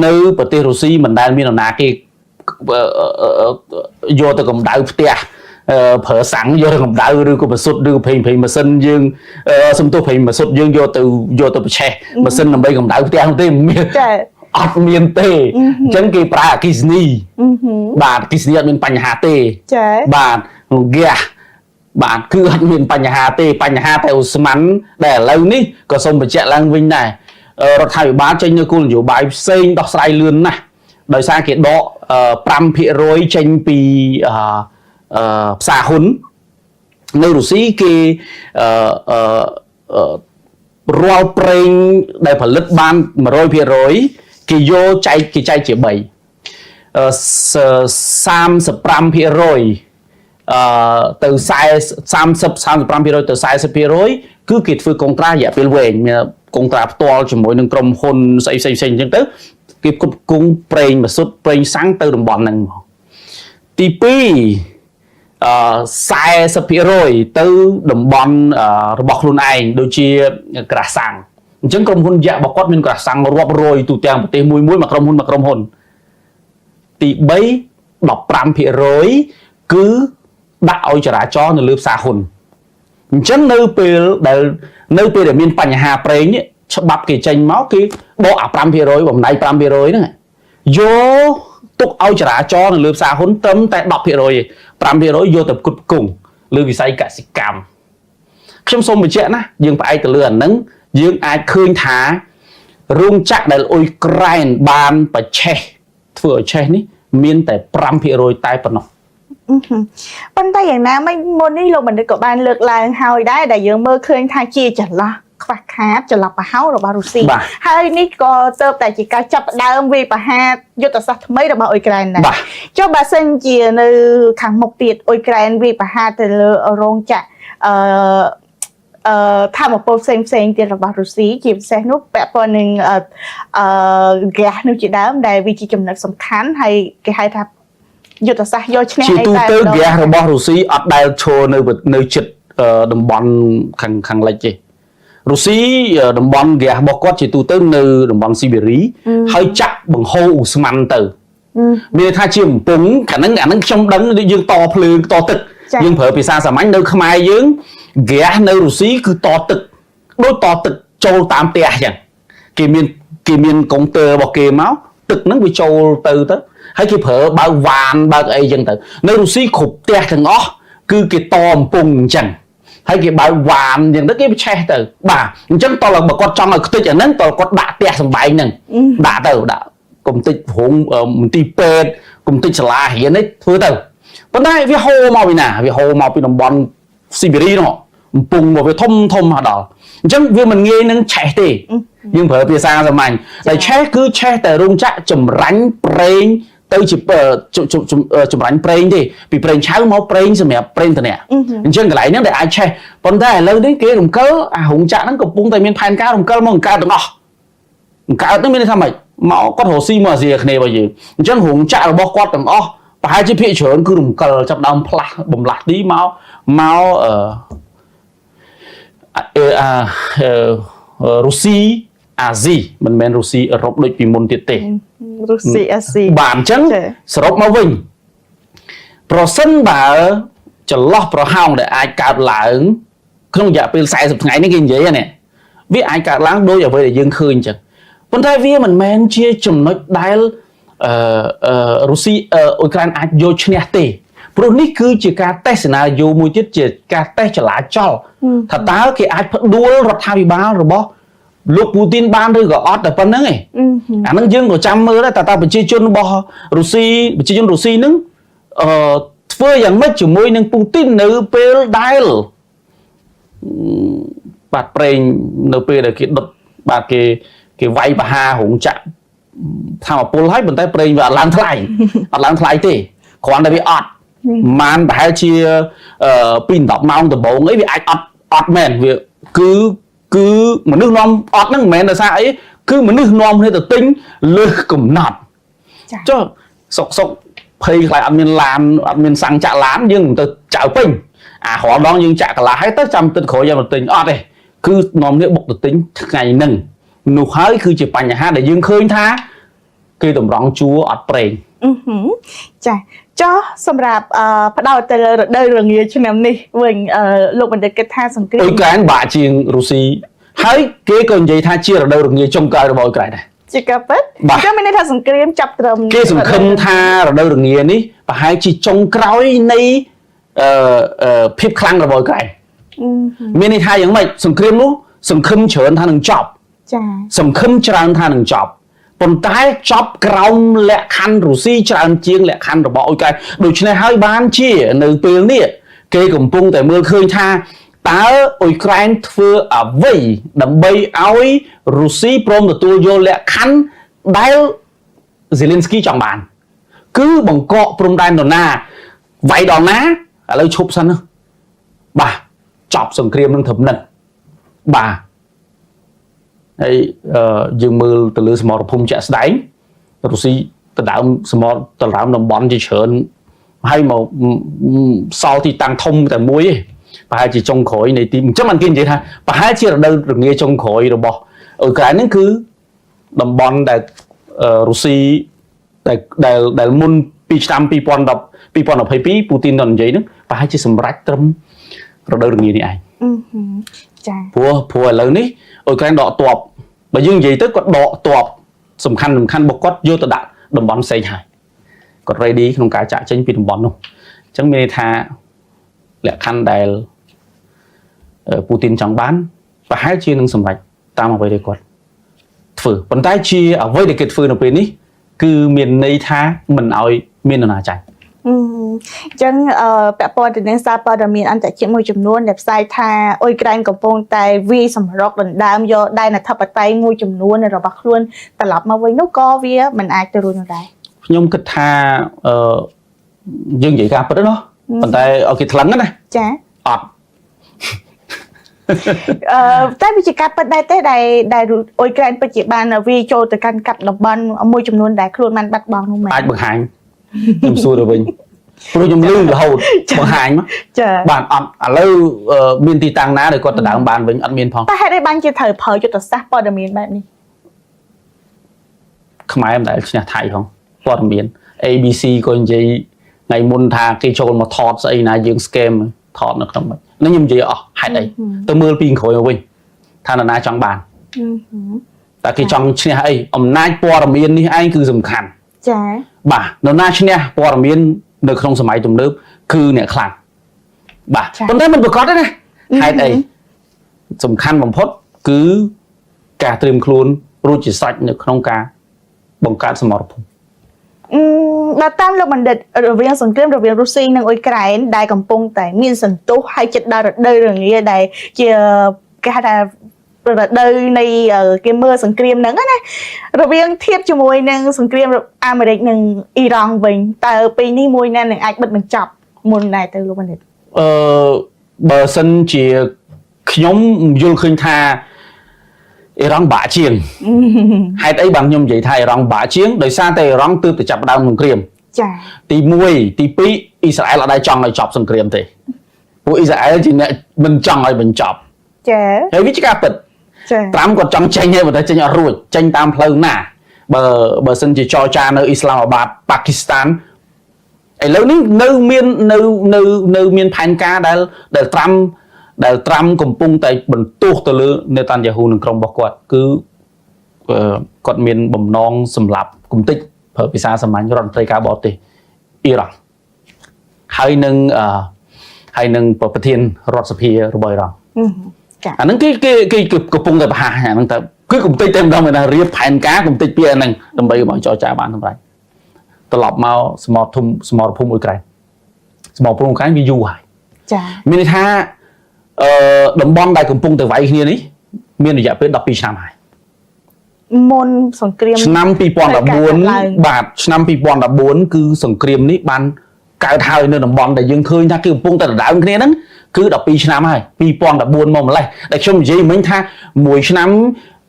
នៅប្រទេសរុស្ស៊ីមិនដែលមាននរណាគេយកទៅកម្ដៅផ្ទះប្រើសាំងយកទៅកម្ដៅឬក៏បសុទ្ធឬក៏ប្រេងម៉ាស៊ីនយើងសំទោសប្រេងម៉ាស៊ុតយើងយកទៅប្រឆេះម៉ាស៊ីនដើម្បីកម្ដៅផ្ទះនោះទេមានអត់មានទេអញ្ចឹងគេប្រើអគ្គិសនីបាទអគ្គិសនីអត់មានបញ្ហាទេចាបាទហ្គាសបាទគឺអត់មានបញ្ហាទេបញ្ហាតែឧស្ម័នដែលឥឡូវនេះក៏សូមបញ្ជាក់ឡើងវិញដែររដ្ឋាភិបាលចេញនូវគោលនយោបាយផ្សេងដោះស្រាយលឿនណាស់ដោយសារគេដក 5% ចេញពីផ្សារហ៊ុននៅរុស្ស៊ីគេរាល់ប្រេងដែលផលិតបាន 100% គេយកចែកជា3 35% ទៅ35% ទៅ 40% គឺគេធ្វើកុងត្រារយៈពេលវែងមានកុងត្រាផ្ទាល់ជាមួយនឹងក្រុមហ៊ុនផ្សេងៗអញ្ចឹងទៅគេគ្រប់គ្រងប្រេងម៉ាស៊ុតប្រេងសាំងទៅតំបន់ហ្នឹងមកទី2 40% ទៅតំបន់របស់ខ្លួនឯងដូចជាក្រាស់សាំងអញ្ចឹងក្រុមហ៊ុនយក្សរបស់គាត់មានក្រាស់សាំងរាប់រយទូទាំងប្រទេសមួយក្រុមហ៊ុនទី3 15% គឺដាក់ឲ្យចរាចរណ៍នៅលើផ្សារហ៊ុនអញ្ចឹងនៅពេលដែលមានបញ្ហាប្រេងនេះច្បាប់គេចេញមកគេបកអា 5% បំណៃ 5% ហ្នឹងយកទុកឲ្យចរាចរណ៍នៅលើផ្សារហ៊ុនត្រឹមតែ 10% ឯង 5% យកទៅផ្គត់ផ្គង់លើវិស័យកសិកម្មខ្ញុំសូមបញ្ជាក់ណាយើងផ្អែកទៅលើអាហ្នឹងយើងអាចឃើញថារោងចក្រដែលអ៊ុយក្រែនបានប្រឆេះធ្វើឲ្យឆេះនេះមានតែ 5% តែប៉ុណ្ណោះប៉ុន្តែយ៉ាងណាមិញមុននេះលោកបណ្ឌិតក៏បានលើកឡើងហើយដែរដែលយើងមើលឃើញថាជាចន្លោះខ្វះខាតចន្លោះប្រហោរបស់រុស្ស៊ីហើយនេះក៏ទៅតែជាការចាប់ផ្ដើមវាយប្រហារយុទ្ធសាស្ត្រថ្មីរបស់អ៊ុយក្រែនដែរចុះបើសិនជានៅខាងមុខទៀតអ៊ុយក្រែនវាយប្រហារទៅលើរោងចក្រថាមពលផ្សេងទៀតរបស់រុស្ស៊ីជាពិសេសនោះពាក់ព័ន្ធនឹងហ្គាសនោះជាដើមដែលវាជាចំណុចសំខាន់ហើយគេហៅថាយុទ្ធសាស្ត្រយកឈ្នះជាទូទៅហ្គាសរបស់រុស្ស៊ីអត់ដែលឈរនៅជិតតំបន់ខាងលិចទេរុស្ស៊ីតំបន់ហ្គាសរបស់គាត់ជាទូទៅនៅតំបន់ស៊ីបេរីហើយចាក់បង្ហូរឧស្ម័នទៅមានថាជាបំពង់អាហ្នឹងខ្ញុំដឹងយើងតភ្លើងតទឹកយើងប្រើភាសាសាមញ្ញនៅខ្មែរយើងហ្គាសនៅរុស្ស៊ីគឺតទឹក đôi tỏ tực trâu tam tè chẳng kì miền công tơ bọc kì máu tực nó bị trâu từ tới hay kì phở bao vàn bao ấy chẳng tới nơi Russia khục tè thằng ó cứ kì tòm bùng chẳng hay kì bao vàn chẳng tới cái che từ bà chẳng to là bà con trong là tích ở nâng to có đã tè xong bài nâng đã từ đã công tích hùng tì pet công tích là hiện ấy thôi từ vấn đề vì hồ màu vì hồ màu vì đồng bọn Siberia nó bùng một cái thôm họ đỏ chẳng vì mình nghe nâng chạy tì nhưng bởi vì sao rồi mình lại cứ che từ rung chắc chùm ránh preng tới chụp ránh preng thì vì preng cháu máu preng rồi mẹ preng từ nè chẳng cái lại nếu để ai che vấn đề lớn đến kia đồng cớ hùng chắc nó cục bung tay miền phan cá đồng cớ mà cá đồng cá nó mới sao mày máu có hồ xi mà gì này bao giờ chẳng hùng chắc là bao quát đồng và hai chiếc phía trưởng cứ đồng cờ trong đông bùng lạt tí máu Russia Asia mình Russia ở rộng đôi vì môn tiết tệ Russia Asia bản chân srop máu vinh pro sân bà cho lót pro hong để ai cạp lãng không dạ bên sai sụp ngày nó kinh vậy nè vì ai cạp lãng đôi ở với để dương khơi chẳng vấn đề vì mình men chia chùm nói đai Russia Ukraine ai vô chne tệ pro ní cứ chỉ cả test nào vô mùi chết chỉ cả test cho lá cho thật táo cái ai đua rồi thay báo rồi bó lúc Putin ban rồi gọi ở phần đó này nó dương của trăm mưa đó ta bị chia chun bò Russia bị chia chun Russia nứng phơi dạng mấy chủ môi nâng Putin nữ pel đai bạt preng nữ pel là cái đột bạt cái vay bà ha hùng chạm thằng mà pol hết bên tay preng và lan thay thì còn đây bị ọt man bà chia pin đọc mong từ bộ ấy vì ai ọt men việc cứ mà nước non ọt nó mẹ là sao ấy cứ mà nước non hay là tính lơ cùng nọt cho sọc hay lại ăn miên làm ăn miên sang chạ lán nhưng từ chảo pin họ đó nhưng chạ cả là hết tất trăm tên khổ ra một tình ọt này cứ non nghĩa bộc được tính ngày nừng nụ hơi cứ chỉ bằng nhà hát để dương khơi tha khi tụm rong chúa ọt preng chà cho xong ra bắt đầu từ đời rồi nghề cho năm nay mình lúc mình được cái tha sòng kia cái anh bà chiên Russia hãy cái con gì tha chia ở đâu được nghề trong cài rồi bồi cái này chỉ có bớt cái mình tha sòng kia chập trầm cái sòng khâm tha ở đâu được nghề ní và hai chỉ trong cõi này phép khăn rồi bồi cái mình tha những mày sòng kia lúc sòng khâm chởn tha đừng chọc sòng khâm chởn tha đừng chọc còn tái chop còng lẹ khăn Russia tràn chiêng lẹ khăn rồi bỏ cái đồ này hai ban chia nơi tường nè kê cùng pung tại mưa khơi tha tá Ukraine thưa ở vây đầm bay áo Russia prom từ tôi vô lẹ khăn đái Zelensky chọn bàn cứ bằng cọ prom đai đòn na vậy đòn ná ở đây chụp sân bà chọc sừng kriêm nâng thấm nần bà hay dương mưa từ lưới smart phun chạy đánh Russia từ đảo smart từ đảo đồng bọn chỉ chởn hay mà sau thì tăng thông tại muối và hai chỉ trong khối này tìm chắc mình kinh vậy ha và hai chia là đâu được nghe trong khối rồi bỏ ở cái nó cứ đồng bọn đại Russia đại môn picham pipon đập hay pi Putin đòn vậy đó và hai chỉ sầm rách trâm rồi đâu được nghe này anh phùa lớn đấy ở cái đọ tuột và dương gì tới có đọ tuột sầm khăn bọc quất vô tự đạn đồng bọn xây hại còn ready không cả chạy trên pin đồng bọn không chẳng mình tha lẹ khăn đại Putin chẳng bán và hai chia nâng sầm rách ta mà về đây quật phử vận tải chia ở với để kết phử nó bên ní cứ miền này tha mình nói miền nào chạy chẳngแบบปอดในซาปอดมีอันแต่เชื่อมวยจำนวนแบบไซทาโอยกลางกับปงไตวีสำรอกดันดามโยได้นะทับไตมวยจำนวนในระบักล้วนตลับมาไว้นกกอเวียมันอาจจะรุนแรงยมกทาdương vậy cả đó nó còn tại ở cái thằng này chả ọt tại vì chỉ cả bên đây tới đây ôi cái anh bên chị ban là vì cho từ căn cặp đồng ban môi trong luôn đại luôn man bắt bằng không mày ai bậc hành em xui rồi mình tôi dùng lư là hầu bậc hành mà bạn ở lâu miền tây tăng ná để có từ đảng bàn với ăn miền phong ta hay đây ban chỉ thời phơi cho từ sát bao giờ miền bạn đi không ai em đại nhà thầy không bao miền ABC coi gì ngày môn thà cái cho mà thọt dậy này dương scam thọt nó không nó nhầm gì ở hai đây tôi mưa pin khối ở bên ថានរណាចង់បានតែគេចង់ឈ្នះអីអំណាចព័ត៌មាននេះឯងគឺសំខាន់ចាបាទនរណាឈ្នះព័ត៌មាននៅក្នុងសម័យទំនើបគឺអ្នកខ្លាំងបាទប៉ុន្តែមិនប្រកបទេណាហេតុអីសំខាន់បំផុតគឺការត្រៀមខ្លួនរួចជាស្រេចនៅក្នុងការបង្កើតសមរភូមិបាទតាមលោកបណ្ឌិតរវាងសង្គ្រាមរវាងរុស្ស៊ីនិងអ៊ុយក្រែនដែលកំពុងតែមានសន្ទុះហើយចិត្តដល់រដូវរងាដែលជាគេហៅថារដូវនៃគេមើលសង្គ្រាមហ្នឹងណារវាងធៀបជាមួយនឹងសង្គ្រាមអាមេរិកនិងអ៊ីរ៉ង់វិញតើពេលនេះមួយណានឹងអាចបិទបញ្ចប់មុនដែរទៅលោកបណ្ឌិតបើសិនជាខ្ញុំយល់ឃើញថាអ៊ីរ៉ង់បាក់ជាងហេតុអីបានខ្ញុំនិយាយថាអ៊ីរ៉ង់បាក់ជាងដោយសារតែអ៊ីរ៉ង់ទើបតែចាប់ផ្ដើមសង្គ្រាមចាទី1ទី2អ៊ីស្រាអែលអត់ដែរចង់ឲ្យចប់សង្គ្រាមទេពួកអ៊ីស្រាអែលជាអ្នកមិនចង់ឲ្យបញ្ចប់ចាហើយវាជាការពិតចាត្រាំគាត់ចង់ចេញទេប៉ុន្តែចេញអត់រួចចេញតាមផ្លូវណាបើសិនជាចរចានៅអ៊ីស្លាមាបាតប៉ាគីស្ថានឥឡូវនេះនៅមានផែនការដែលត្រាំកំពុងតែបន្ទោសទៅលើនេតានយ៉ាហ៊ូនិងក្រុមរបស់គាត់គឺគាត់មានបំណងសម្រាប់គំតិចប្រើភាសាសាមញ្ញរដ្ឋមន្ត្រីការបរទេសអ៊ីរ៉ង់ហើយនឹងប្រធានរដ្ឋសភារបស់អ៊ីរ៉ង់អាហ្នឹងគេកំពុងតែបរហាអាហ្នឹងតែគឺគំតិចតែម្ដងមិនថារៀបផែនការគំតិចពីអាហ្នឹងដើម្បីឲ្យចរចាបានសម្រេចត្រឡប់មកសមរភូមិអ៊ុយក្រែនសមរភូមិអ៊ុយក្រែនវាយូរហើយចាមានន័យថាតំបន់ដែលកំពុងតែវាយគ្នានេះមានរយៈពេល12ឆ្នាំហើយមុនសង្គ្រាមឆ្នាំ2014បាទឆ្នាំ2014គឺសង្គ្រាមនេះបានកើតហើយនៅតំបន់ដែលយើងឃើញថាគឺកំពុងតែដណ្ដើមគ្នាហ្នឹងគឺ12ឆ្នាំហើយ2014មកម្លេះដែលខ្ញុំនិយាយមិញថាមួយឆ្នាំ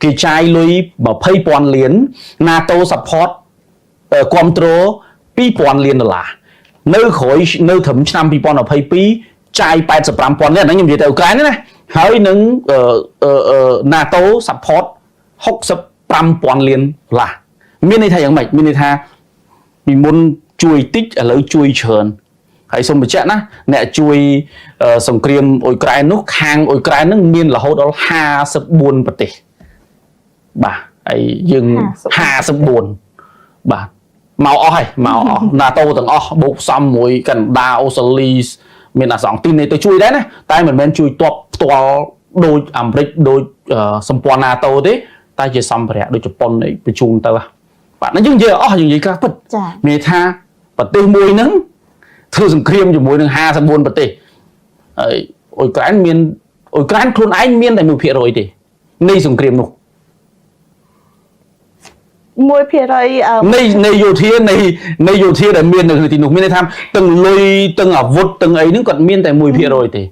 គេចាយលុយ 20,000 លាន NATO support គ្រប់គ្រង 2,000 លានដុល្លារនៅក្រោយនៅត្រឹមឆ្នាំ2022ចាយ 85,000 លានហ្នឹងខ្ញុំនិយាយទៅអ៊ុយក្រែនណាហើយនឹង NATO support 65,000 លានដុល្លារមានន័យថាយ៉ាងម៉េចមានន័យថាពីមុនជួយតិចឥឡូវជួយច្រើនហើយសូមបញ្ជាក់ណាអ្នកជួយសង្គ្រាមអ៊ុយក្រែននោះខាងអ៊ុយក្រែននឹងមានរហូតដល់54ប្រទេសបាទហើយយើង54បាទមកអស់ហើយមកអស់ NATO ទាំងអស់បូកផ្សំមួយកាណាដាអូស្ត្រាលីមានអាសង្ទីនទៅជួយដែរណាតែមិនមែនជួយទ័ពផ្ទាល់ដូចអាមេរិកដូចសម្ព័ន្ធ NATO ទេតែជាសម្ភារៈដូចជប៉ុនអីបញ្ជូនទៅបាទហ្នឹងយើងនិយាយអស់យើងនិយាយការពិតមានថាប្រទេសមួយហ្នឹងធ្វើសង្គ្រាមជាមួយនឹង54ប្រទេសហើយអ៊ុយក្រែនខ្លួនឯងមានតែ 1% ទេនៃសង្គ្រាមនោះ 1% នៃយោធានៃយោធាដែលមាននៅទីនោះមានន័យថាទាំងលុយទាំងអាវុធទាំងអីហ្នឹងគាត់មានតែ 1% ទេ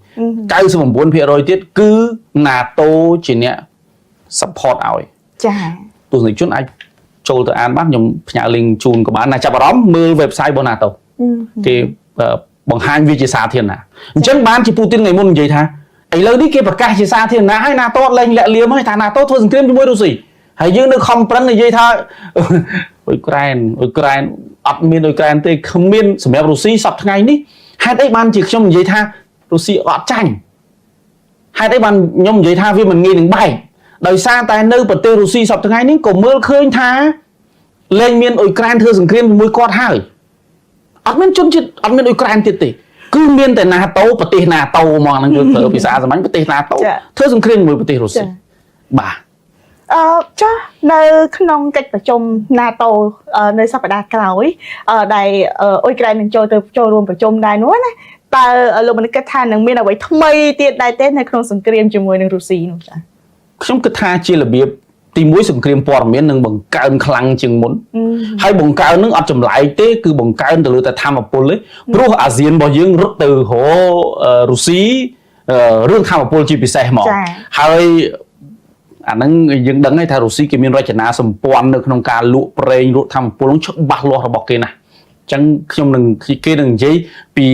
99% ទៀតគឺ NATO ជាអ្នក support ឲ្យចាទស្សនិកជនអាចចូលទៅអានបានខ្ញុំផ្ញើ link ជូនក៏បានណាចាប់អារម្មណ៍មើល website របស់ NATO គេបង្ហាញវាជាសាធារណៈអញ្ចឹងបានជាពូទីនថ្ងៃមុននិយាយថាឥឡូវនេះគេប្រកាសជាសាធារណៈហើយ NATO លែងលាក់លៀមហើយថា NATO ធ្វើសង្គ្រាមជាមួយរុស្ស៊ីហើយយើងនៅខំប្រឹងនិយាយថាអ៊ុយក្រែនអត់មានអ៊ុយក្រែនទេគ្មានសម្រាប់រុស្ស៊ីសប្តាហ៍ថ្ងៃនេះហេតុអីបានជាខ្ញុំនិយាយថារុស្ស៊ីអត់ចាញ់ហេតុអីបានខ្ញុំនិយាយថាវាមិនងាយនឹងបែកដោយសារតែនៅប្រទេសរុស្ស៊ីសប្តាហ៍ថ្ងៃនេះក៏មើលឃើញថាលែងមានអ៊ុយក្រែនធ្វើសង្គ្រាមជាមួយគាត់ហើយអត់មានជនជាតិអត់មានអ៊ុយក្រែនទៀតទេគឺមានតែ NATO ប្រទេស NATO ហ្មងហ្នឹងគឺប្រើភាសាសាមញ្ញប្រទេស NATO ធ្វើសង្គ្រាមជាមួយប្រទេសរុស្ស៊ីបាទចានៅក្នុងកិច្ចប្រជុំ NATO នៅសប្តាហ៍ក្រោយដែលអ៊ុយក្រែននឹងចូលរួមប្រជុំដែរនោះណាតើលោកមនិតគិតថានឹងមានអ្វីថ្មីទៀតដែរទេនៅក្នុងសង្គ្រាមជាមួយនឹងរុស្ស៊ីនោះចាខ្ញុំគិតថាជារបៀបទី1សង្គ្រាមព័ត៌មាននឹងបង្កើនខ្លាំងជាងមុនហើយបង្កើននឹងអត់ចម្លែកទេគឺបង្កើនទៅលើតែធម្មពលទេព្រោះអាស៊ានរបស់យើងរត់ទៅរករុស្ស៊ីរឿងធម្មពលជាពិសេសហ្មងហើយអាហ្នឹងយើងដឹងហើយថារុស្ស៊ីគេមានរចនាសម្ព័ន្ធនៅក្នុងការលក់ប្រេងលក់ធម្មពលច្បាស់លាស់របស់គេណាអញ្ចឹងខ្ញុំនឹងគេនឹងនិយាយពី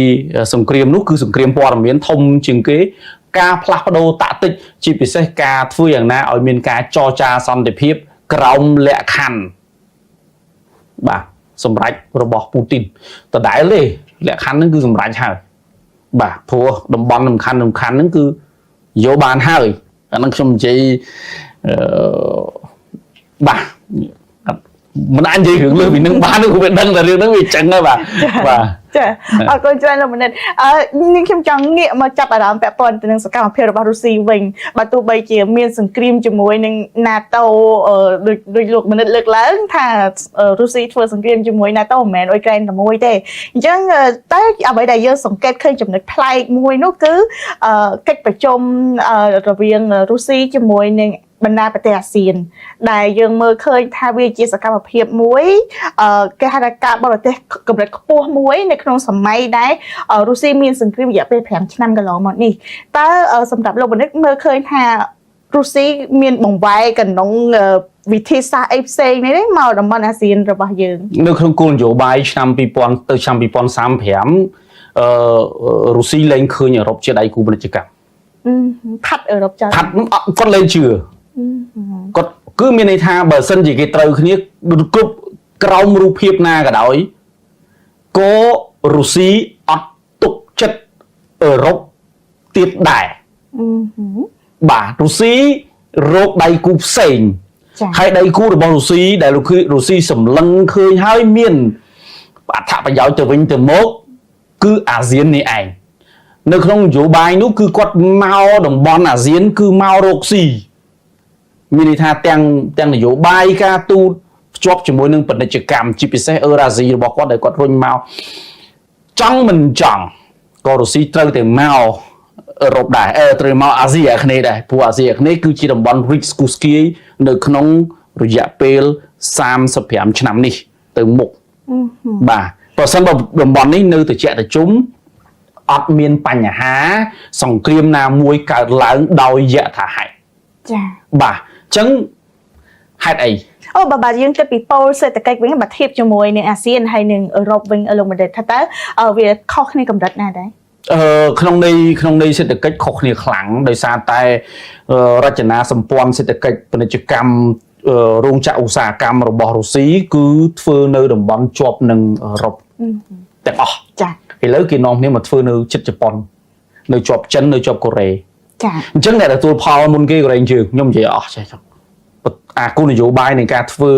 សង្គ្រាមនោះគឺសង្គ្រាមព័ត៌មានធំជាងគេការផ្លាស់ប្ដូរតាក់ទិកជាពិសេសការធ្វើយ៉ាងណាឲ្យមានការចរចាសន្តិភាពក្រោមលក្ខខណ្ឌបាទសម្រាប់របស់ពូទីនដដែលទេលក្ខខណ្ឌហ្នឹងគឺសម្រាប់ហើយបាទព្រោះតំបន់សំខាន់ហ្នឹងគឺយកបានហើយ អានឹងខ្ញុំនិយាយបាទមិនអាចនិយាយរឿងលើពីនឹងបានគឺវាដឹងតែរឿងហ្នឹងវាចឹងហើយបាទចាអរគុណច្រើនលោកមនិតនេះខ្ញុំចង់ងាកមកចាប់អារម្មណ៍ពាក់ព័ន្ធទៅនឹងសកម្មភាពរបស់រុស្ស៊ីវិញបើទោះបីជាមានសង្គ្រាមជាមួយនឹង NATO ដូចលោកមនិតលើកឡើងថារុស្ស៊ីធ្វើសង្គ្រាមជាមួយ NATO មិនមែនអ៊ុយក្រែនតែមួយទេអញ្ចឹងតែអ្វីដែលយើងសង្កេតឃើញចំណុចប្លែកមួយនោះគឺកិច្ចប្រជុំរវាងរុស្ស៊ីជាមួយនឹងបណ្ដាប្រទេសអាស៊ានដែលយើងមើលឃើញថាវាជាសកម្មភាពមួយគេហៅថាការបរទេសកម្រិតខ្ពស់មួយនៅក្នុងសម័យដែលរុស្ស៊ីមានសង្គ្រាមរយៈពេល5ឆ្នាំកន្លងមកនេះតើសម្រាប់លោកបណ្ឌិតមើលឃើញថារុស្ស៊ីមានបង្វែរកណ្ដុងវិធីសាស្ត្រអីផ្សេងនេះមកតំបន់អាស៊ានរបស់យើងនៅក្នុងគោលនយោបាយឆ្នាំ2000ទៅឆ្នាំ2035រុស្ស៊ីលែងឃើញអឺរ៉ុបជាដៃគូពាណិជ្ជកម្មផាត់អឺរ៉ុបចោលផាត់គាត់លែងជឿគាត់គឺមានន័យថាបើសិនជាគេត្រូវគ្នាគ្រប់ក្រោមរូបភាពណាក៏ដោយក៏រុស្ស៊ីអត់ទុកចិត្តអឺរ៉ុបទៀតដែរបាទរុស្ស៊ីរកដៃគូផ្សេងហើយដៃគូរបស់រុស្ស៊ីដែលរុស្ស៊ីសម្លឹងឃើញហើយមានអត្ថប្រយោជន៍ទៅវិញទៅមកគឺអាស៊ាននេះឯងនៅក្នុងនយោបាយនោះគឺគាត់មកតំបន់អាស៊ានគឺមករកស៊ីមានន័យថាទាំងនយោបាយការទូតភ្ជាប់ជាមួយនឹងពាណិជ្ជកម្មជាពិសេសអឺរ៉ាស៊ីរបស់គាត់ដែលគាត់រុញមកចង់មិនចង់ក៏រុស្ស៊ីត្រូវតែមកអឺរ៉ុបដែរត្រូវមកអាស៊ីអាគ្នេយ៍ដែរព្រោះអាស៊ីអាគ្នេយ៍គឺជាតំបន់ Rich Kuski នៅក្នុងរយៈពេល35ឆ្នាំនេះទៅមុខបាទប្រសិនបើតំបន់នេះនៅត្រជាក់ត្រជុំអត់មានបញ្ហាសង្គ្រាមណាមួយកើតឡើងដោយយថាហេតុចាបាទអញ្ចឹងហេតុអីបើយើងគិតពីប៉ូលសេដ្ឋកិច្ចវិញបើធៀបជាមួយនឹងអាស៊ានហើយនឹងអឺរ៉ុបវិញលោកបណ្ឌិតថាតើវាខុសគ្នាកម្រិតណាដែរក្នុងន័យសេដ្ឋកិច្ចខុសគ្នាខ្លាំងដោយសារតែរចនាសម្ព័ន្ធសេដ្ឋកិច្ចពាណិជ្ជកម្មរោងចក្រឧស្សាហកម្មរបស់រុស្ស៊ីគឺធ្វើនៅតំបន់ជាប់នឹងអឺរ៉ុបទាំងអស់ចាឥឡូវគេនាំគ្នាមកធ្វើនៅជិតជប៉ុននៅជាប់ចិននៅជាប់កូរ៉េចាអញ្ចឹងអ្នកទទួលផលមុនគេកូរ៉េជើងខ្ញុំនិយាយអស់ចេះអាគោលនយោបាយនៃការធ្វើ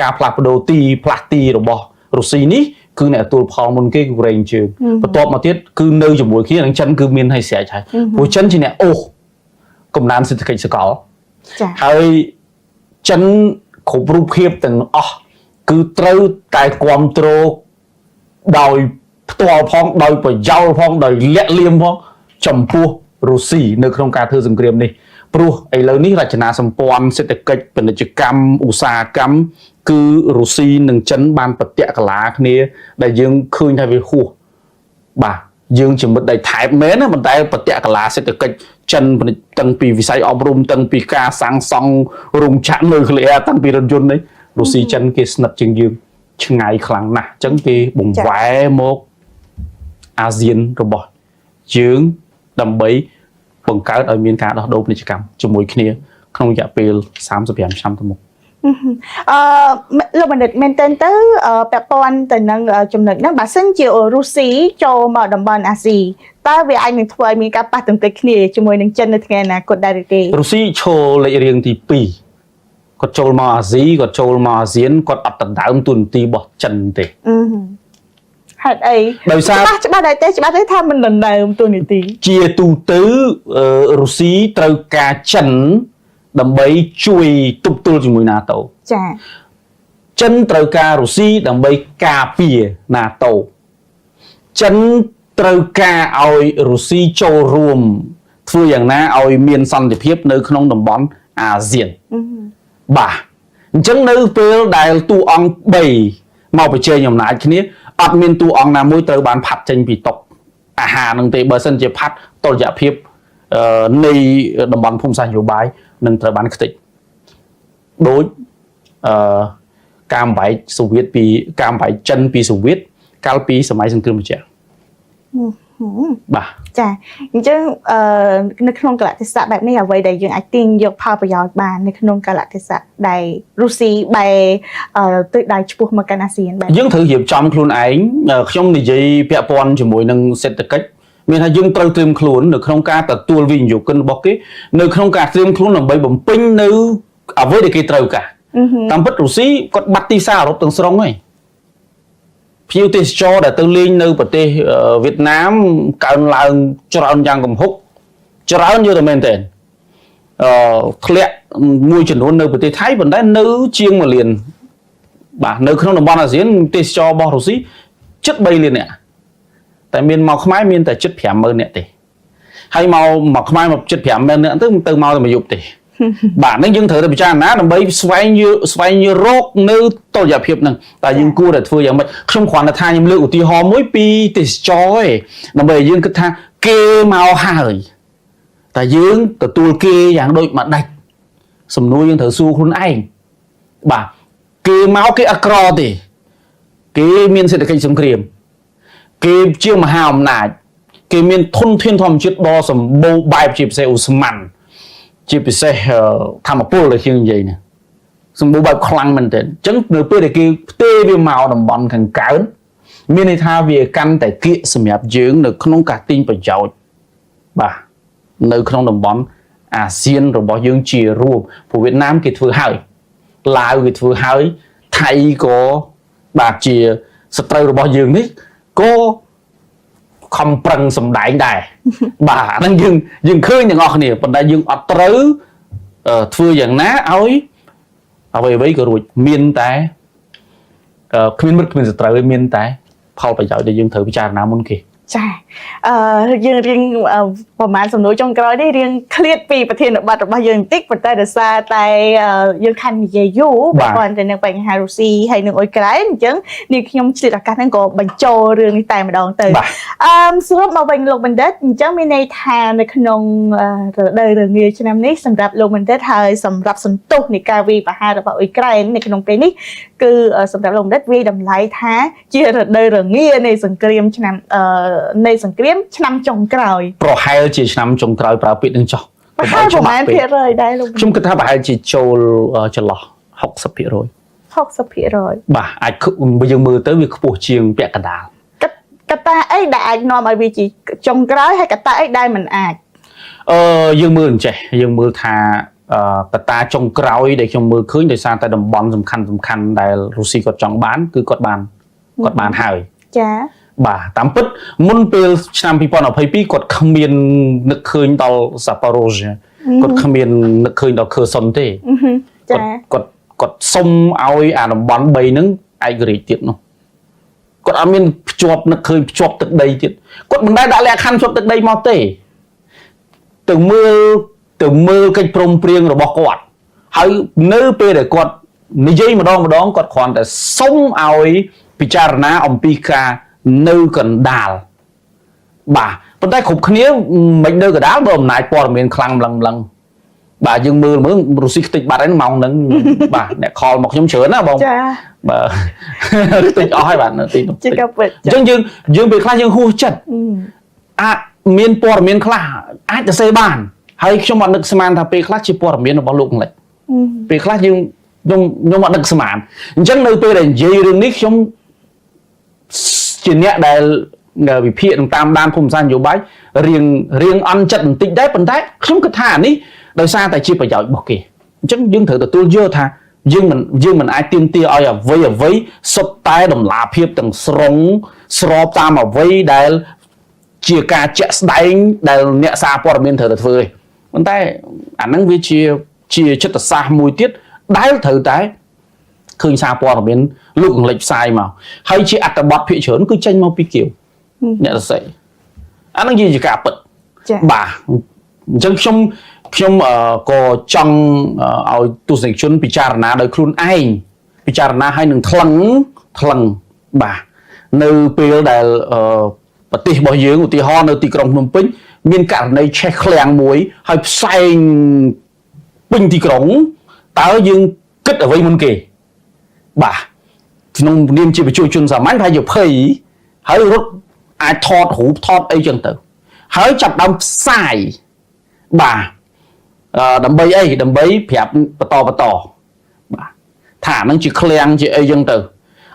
ការផ្លាស់ប្ដូរផ្លាស់ទីរបស់រុស្ស៊ីនេះគឺអ្នកទទួលផលមុនគេកូរ៉េជើងបន្ទាប់មកទៀតគឺនៅជាមួយគ្នានឹងចិនគឺមានហើយស្រេចហើយព្រោះចិនជាអ្នកអូសកំណើនសេដ្ឋកិច្ចសកលចាហើយចិនគ្រប់រូបភាពទាំងអស់គឺត្រូវតែគ្រប់គ្រងដោយផ្ទាល់ផងដោយប្រយោលផងដោយលាក់លៀមផងចំពោះរុស្ស៊ីនៅក្នុងការធ្វើសង្គ្រាមនេះព្រោះឥឡូវនេះរចនាសម្ព័ន្ធសេដ្ឋកិច្ចពាណិជ្ជកម្មឧស្សាហកម្មគឺរុស្ស៊ីនិងចិនបានប្រតិកលាគ្នាដែលយើងឃើញថាវាហួសបាទយើងជាមិត្តដៃថែបមែនណាប៉ុន្តែប្រតិកលាសេដ្ឋកិច្ចចិនតាំងពីវិស័យអប់រំតាំងពីការសាងសង់រោងចក្រនុយក្លេអ៊ែរតាំងពីរថយន្តនេះរុស្ស៊ីចិនគេស្និទ្ធជាងយើងឆ្ងាយខ្លាំងណាស់អញ្ចឹងគេបង្វែរមកអាស៊ានរបស់យើងដើម្បីបង្កើតឲ្យមានការដោះដូរពាណិជ្ជកម្មជាមួយគ្នាក្នុងរយៈពេល35ឆ្នាំទៅមុខលោកបណ្ឌិតមែនតើពាក់ព័ន្ធទៅនឹងចំណុចហ្នឹងបើសិនជារុស្ស៊ីចូលមកតំបន់អាស៊ីតើវាអាចនឹងធ្វើឲ្យមានការប៉ះទង្គិចគ្នាជាមួយនឹងចិននៅថ្ងៃអនាគតដែរឬទេរុស្ស៊ីឈរលេខរៀងទី2គាត់ចូលមកអាស៊ីគាត់ចូលមកអាស៊ានគាត់អត់ដណ្ដើមតួនាទីរបស់ចិនទេហេតុអីដោយសារច្បាស់ដែរទេច្បាស់ទេថាមិនដណ្ដើមតួនាទីជាទូទៅរុស្ស៊ីត្រូវការចិនដើម្បីជួយទប់ទល់ជាមួយ NATO ចាចិនត្រូវការរុស្ស៊ីដើម្បីការពារ NATO ចិនត្រូវការឲ្យរុស្ស៊ីចូលរួមធ្វើយ៉ាងណាឲ្យមានសន្តិភាពនៅក្នុងតំបន់អាស៊ានបាទអញ្ចឹងនៅពេលដែលតួអង្គ3មកប្រជែងអំណាចគ្នាអត់មានតួអង្គណាមួយត្រូវបានផាត់ចេញពីតុអាហារនឹងទេបើសិនជាផាត់តុល្យភាពនៃតំបន់ភូមិសាស្ត្រនយោបាយនឹងត្រូវបានខ្ទេចដូចការបំបែកសូវៀតពីការបំបែកចិនពីសូវៀតកាលពីសម័យសង្គ្រាមត្រជាក់បាទចាអញ្ចឹងនៅក្នុងកលៈទេសៈបែបនេះអ្វីដែលយើងអាចទាញយកផលប្រយោជន៍បាននៅក្នុងកលៈទេសៈដែលរុស្ស៊ីបែរទិសដៅឆ្ពោះមកកាន់អាស៊ានបែបយើងត្រូវរៀបចំខ្លួនឯងខ្ញុំនិយាយពាក់ព័ន្ធជាមួយនឹងសេដ្ឋកិច្ច មានថាយើងត្រូវត្រៀមខ្លួននៅក្នុងការទទួលវិនិយោគិនរបស់គេនៅក្នុងការត្រៀមខ្លួនដើម្បីបំពេញនៅអ្វីដែលគេត្រូវការតាមពិតរុស្ស៊ីគាត់បាត់ទីផ្សារអឺរ៉ុបទាំងស្រុងហើយភ្ញៀវទេសចរដែលទៅលេងនៅប្រទេសវៀតណាមកើនឡើងច្រើនយ៉ាងគំហុកច្រើនយូរតែមែនទែនធ្លាក់មួយចំនួននៅប្រទេសថៃប៉ុន្តែនៅជាង1លានបាទនៅក្នុងតំបន់អាស៊ានទេសចររបស់រុស្ស៊ីជិត3លាននាក់តែមានមកខ្មែរមានតែជិត 50000 នាក់ទេហើយមកខ្មែរមកជិត 50000 នាក់ទៅមកតែមួយយប់ទេបាទហ្នឹងយើងត្រូវតែពិចារណាដើម្បីស្វែងរកនៅតុល្យភាពហ្នឹងតែយើងគួរតែធ្វើយ៉ាងម៉េចខ្ញុំគ្រាន់តែថាខ្ញុំលើកឧទាហរណ៍មួយពីទេសចរឯងដើម្បីឲ្យយើងគិតថាគេមកហើយតែយើងទទួលគេយ៉ាងដូចម្ដេចសំណួរយើងត្រូវសួរខ្លួនឯងបាទគេមកគេអក្រទេគេមានសេដ្ឋកិច្ចសង្គ្រាមគេជាមហាអំណាចគេមានធនធានធម្មជាតិដ៏សម្បូរបែបជាពិសេសអូស្មန်ជាពិសេសធម្មពលដែលខ្ញុំនិយាយនេះសម្បូរបែបខ្លាំងមែនទែនអញ្ចឹងនៅពេលដែលគេផ្ទេរវាមកតំបន់ខាងកើតមានន័យថាវាកាន់តែគៀកសម្រាប់យើងនៅក្នុងការទិញប្រយោជន៍បាទនៅក្នុងតំបន់អាស៊ានរបស់យើងជារួមព្រោះវៀតណាមគេធ្វើហើយឡាវគេធ្វើហើយថៃក៏បាទជាសត្រូវរបស់យើងនេះក៏ខំប្រឹងសម្ដែងដែរបាទអាហ្នឹងយើងឃើញទាំងអស់គ្នាប៉ុន្តែយើងអត់ត្រូវធ្វើយ៉ាងណាឲ្យអ្វីក៏រួចមានតែគ្មានមិត្តគ្មានសត្រូវមានតែផលប្រយោជន៍ដែលយើងត្រូវពិចារណាមុនគេចាយើងរៀងប្រហែលសំណួរចុងក្រោយនេះរៀងឃ្លាតពីប្រធានបទរបស់យើងបន្តិចប៉ុន្តែដោយសារតែយើងខាននិយាយយូរប្រព័ន្ធទៅនឹងបញ្ហារុស្ស៊ីហើយនឹងអ៊ុយក្រែនអញ្ចឹងនេះខ្ញុំឆ្លៀតឱកាសហ្នឹងក៏បញ្ចូលរឿងនេះតែម្ដងទៅសរុបមកវិញលោកបណ្ឌិតអញ្ចឹងមានន័យថានៅក្នុងរដូវរងាឆ្នាំនេះសម្រាប់លោកបណ្ឌិតហើយសម្រាប់សន្ទុះនៃការវាយប្រហាររបស់អ៊ុយក្រែននៅក្នុងពេលនេះគឺសម្រាប់លោកបណ្ឌិតវាយតម្លៃថាជារដូវរងានៃសង្គ្រាមឆ្នាំឆ្នាំចុងក្រោយប្រហែលជាឆ្នាំចុងក្រោយប្រើពាក្យនឹងចោះប្រហែលប្រមាណភាគរយដែរលោកខ្ញុំគិតថាប្រហែលជាចូលចន្លោះ 60% បាទអាចយើងមើលទៅវាខ្ពស់ជាងពាក់កណ្ដាលកត្តាអីដែលអាចនាំឲ្យវាជាចុងក្រោយហើយកត្តាអីដែលមិនអាចយើងមើលអញ្ចេះយើងមើលថាកត្តាចុងក្រោយដែលខ្ញុំមើលឃើញដោយសារតែតំបន់សំខាន់ដែលរុស្ស៊ីគាត់ចង់បានគឺគាត់បានហើយចាបាទតាមពិតមុនពេលឆ្នាំ2022គាត់គ្មាននឹកឃើញដល់ Zaporozhye គាត់គ្មាននឹកឃើញដល់ Kherson ទេចាគាត់សុំឲ្យអាតំបន់3ហ្នឹងឯករាជ្យទៀតនោះគាត់អត់មានភ្ជាប់នឹកឃើញភ្ជាប់ទឹកដីទៀតគាត់មិនដែលដាក់លក្ខខណ្ឌភ្ជាប់ទឹកដីមកទេទៅមើលកិច្ចព្រមព្រៀងរបស់គាត់ហើយនៅពេលដែលគាត់និយាយម្ដងគាត់គ្រាន់តែសុំឲ្យពិចារណាអំពីការនៅកណ្ដាលបាទប៉ុន្តែគ្រប់គ្នាមិននៅកណ្ដាលបើអំណាចព័ត៌មានខ្លាំងម្លឹងបាទយើងមើលរុស្ស៊ីខ្ទេចបាត់ហើយម៉ោងហ្នឹងបាទអ្នកខលមកខ្ញុំច្រើនណាបងចាបាទខ្ទេចអស់ហើយបាទនៅទីនោះជាក៏ពិតអញ្ចឹងយើងពេលខ្លះយើងហួសចិត្តមានព័ត៌មានខ្លះអាចទៅសេបានហើយខ្ញុំអត់នឹកស្មានថាពេលខ្លះជាព័ត៌មានរបស់លោកលេចពេលខ្លះខ្ញុំអត់នឹកស្មានអញ្ចឹងនៅពេលដែលនិយាយរឿងនេះខ្ញុំជាអ្នកដែលវិភាគនឹងតាមដានភូមិសាស្ត្រនយោបាយរៀងអន់ចិត្តបន្តិចដែរប៉ុន្តែខ្ញុំគិតថានេះដោយសារតែជាប្រយោជន៍របស់គេអញ្ចឹងយើងត្រូវទទួលយកថាយើងមិនអាចទាមទារឲ្យអ្វីសុទ្ធតែតម្លាភាពទាំងស្រុងស្របតាមអ្វីដែលជាការជាក់ស្ដែងដែលអ្នកសារព័ត៌មានត្រូវតែធ្វើទេប៉ុន្តែអាហ្នឹងវាជាចិត្តសាស្ត្រមួយទៀតដែលត្រូវតែឃើញសារព័ត៌មានលោកអង្លេចផ្សាយមកហើយជាអត្ថបទភាគច្រើនគឺចេញមកពីគៀវអ្នកសរសេរអាហ្នឹងជាការពិតបាទអញ្ចឹងខ្ញុំក៏ចង់ឲ្យទស្សនិកជនពិចារណាដោយខ្លួនឯងពិចារណាឲ្យនឹងថ្លឹងបាទនៅពេលដែលប្រទេសរបស់យើងឧទាហរណ៍នៅទីក្រុងភ្នំពេញមានករណីឆេះឃ្លាំងមួយហើយផ្សែងពេញទីក្រុងតើយើងគិតអ្វីមុនគេបាទក្នុងនាមជាប្រជាជនសាមញ្ញថាជាភ័យហើយរត់អាចថតរូបថតអីចឹងទៅហើយចាប់ដើមផ្សាយបាទដើម្បីអីដើម្បីប្រាប់បន្តបាទថាហ្នឹងជាឃ្លាំងជាអីចឹងទៅ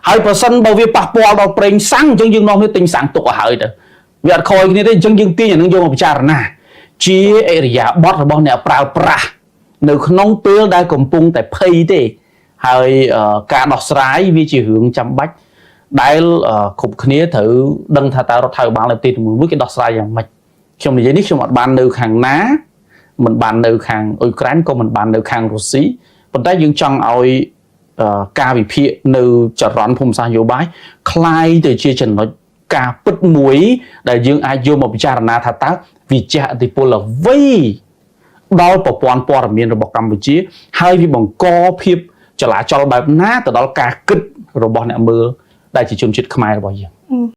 ហើយប្រសិនបើវាប៉ះពាល់ដល់ប្រេងសាំងអញ្ចឹងយើងនាំវាទិញសាំងទុកឲ្យហើយទៅ វាអត់ខយគ្នាទេអញ្ចឹងយើងទាញអានឹងយកមកពិចារណាជាអរិយាប័ត្ររបស់អ្នកប្រើប្រាស់នៅក្នុងពេលដែលកំពុងតែភ័យទេហើយការដោះស្រាយវាជារឿងចាំបាច់ដែលគ្រប់គ្នាត្រូវដឹងថាតើរដ្ឋាភិបាលនៅទីមួយគេដោះស្រាយយ៉ាងម៉េចខ្ញុំនិយាយនេះខ្ញុំអត់បាននៅខាងណាមិនបាននៅខាងអ៊ុយក្រែនក៏មិនបាននៅខាងរុស្ស៊ីប៉ុន្តែយើងចង់ឲ្យការវិភាគនៅចរន្តភូមិសាស្ត្រនយោបាយคล้ายទៅជាចំណុចការពិតមួយដែលយើងអាចយកមកពិចារណាថាតើវាជះឥទ្ធិពលអ្វីដល់ប្រព័ន្ធព័ត៌មានរបស់កម្ពុជាហើយវាបង្កភាពចលាចលបែបណាទៅដល់ការគិតរបស់អ្នកមើលដែលជាជនជាតិខ្មែររបស់យើង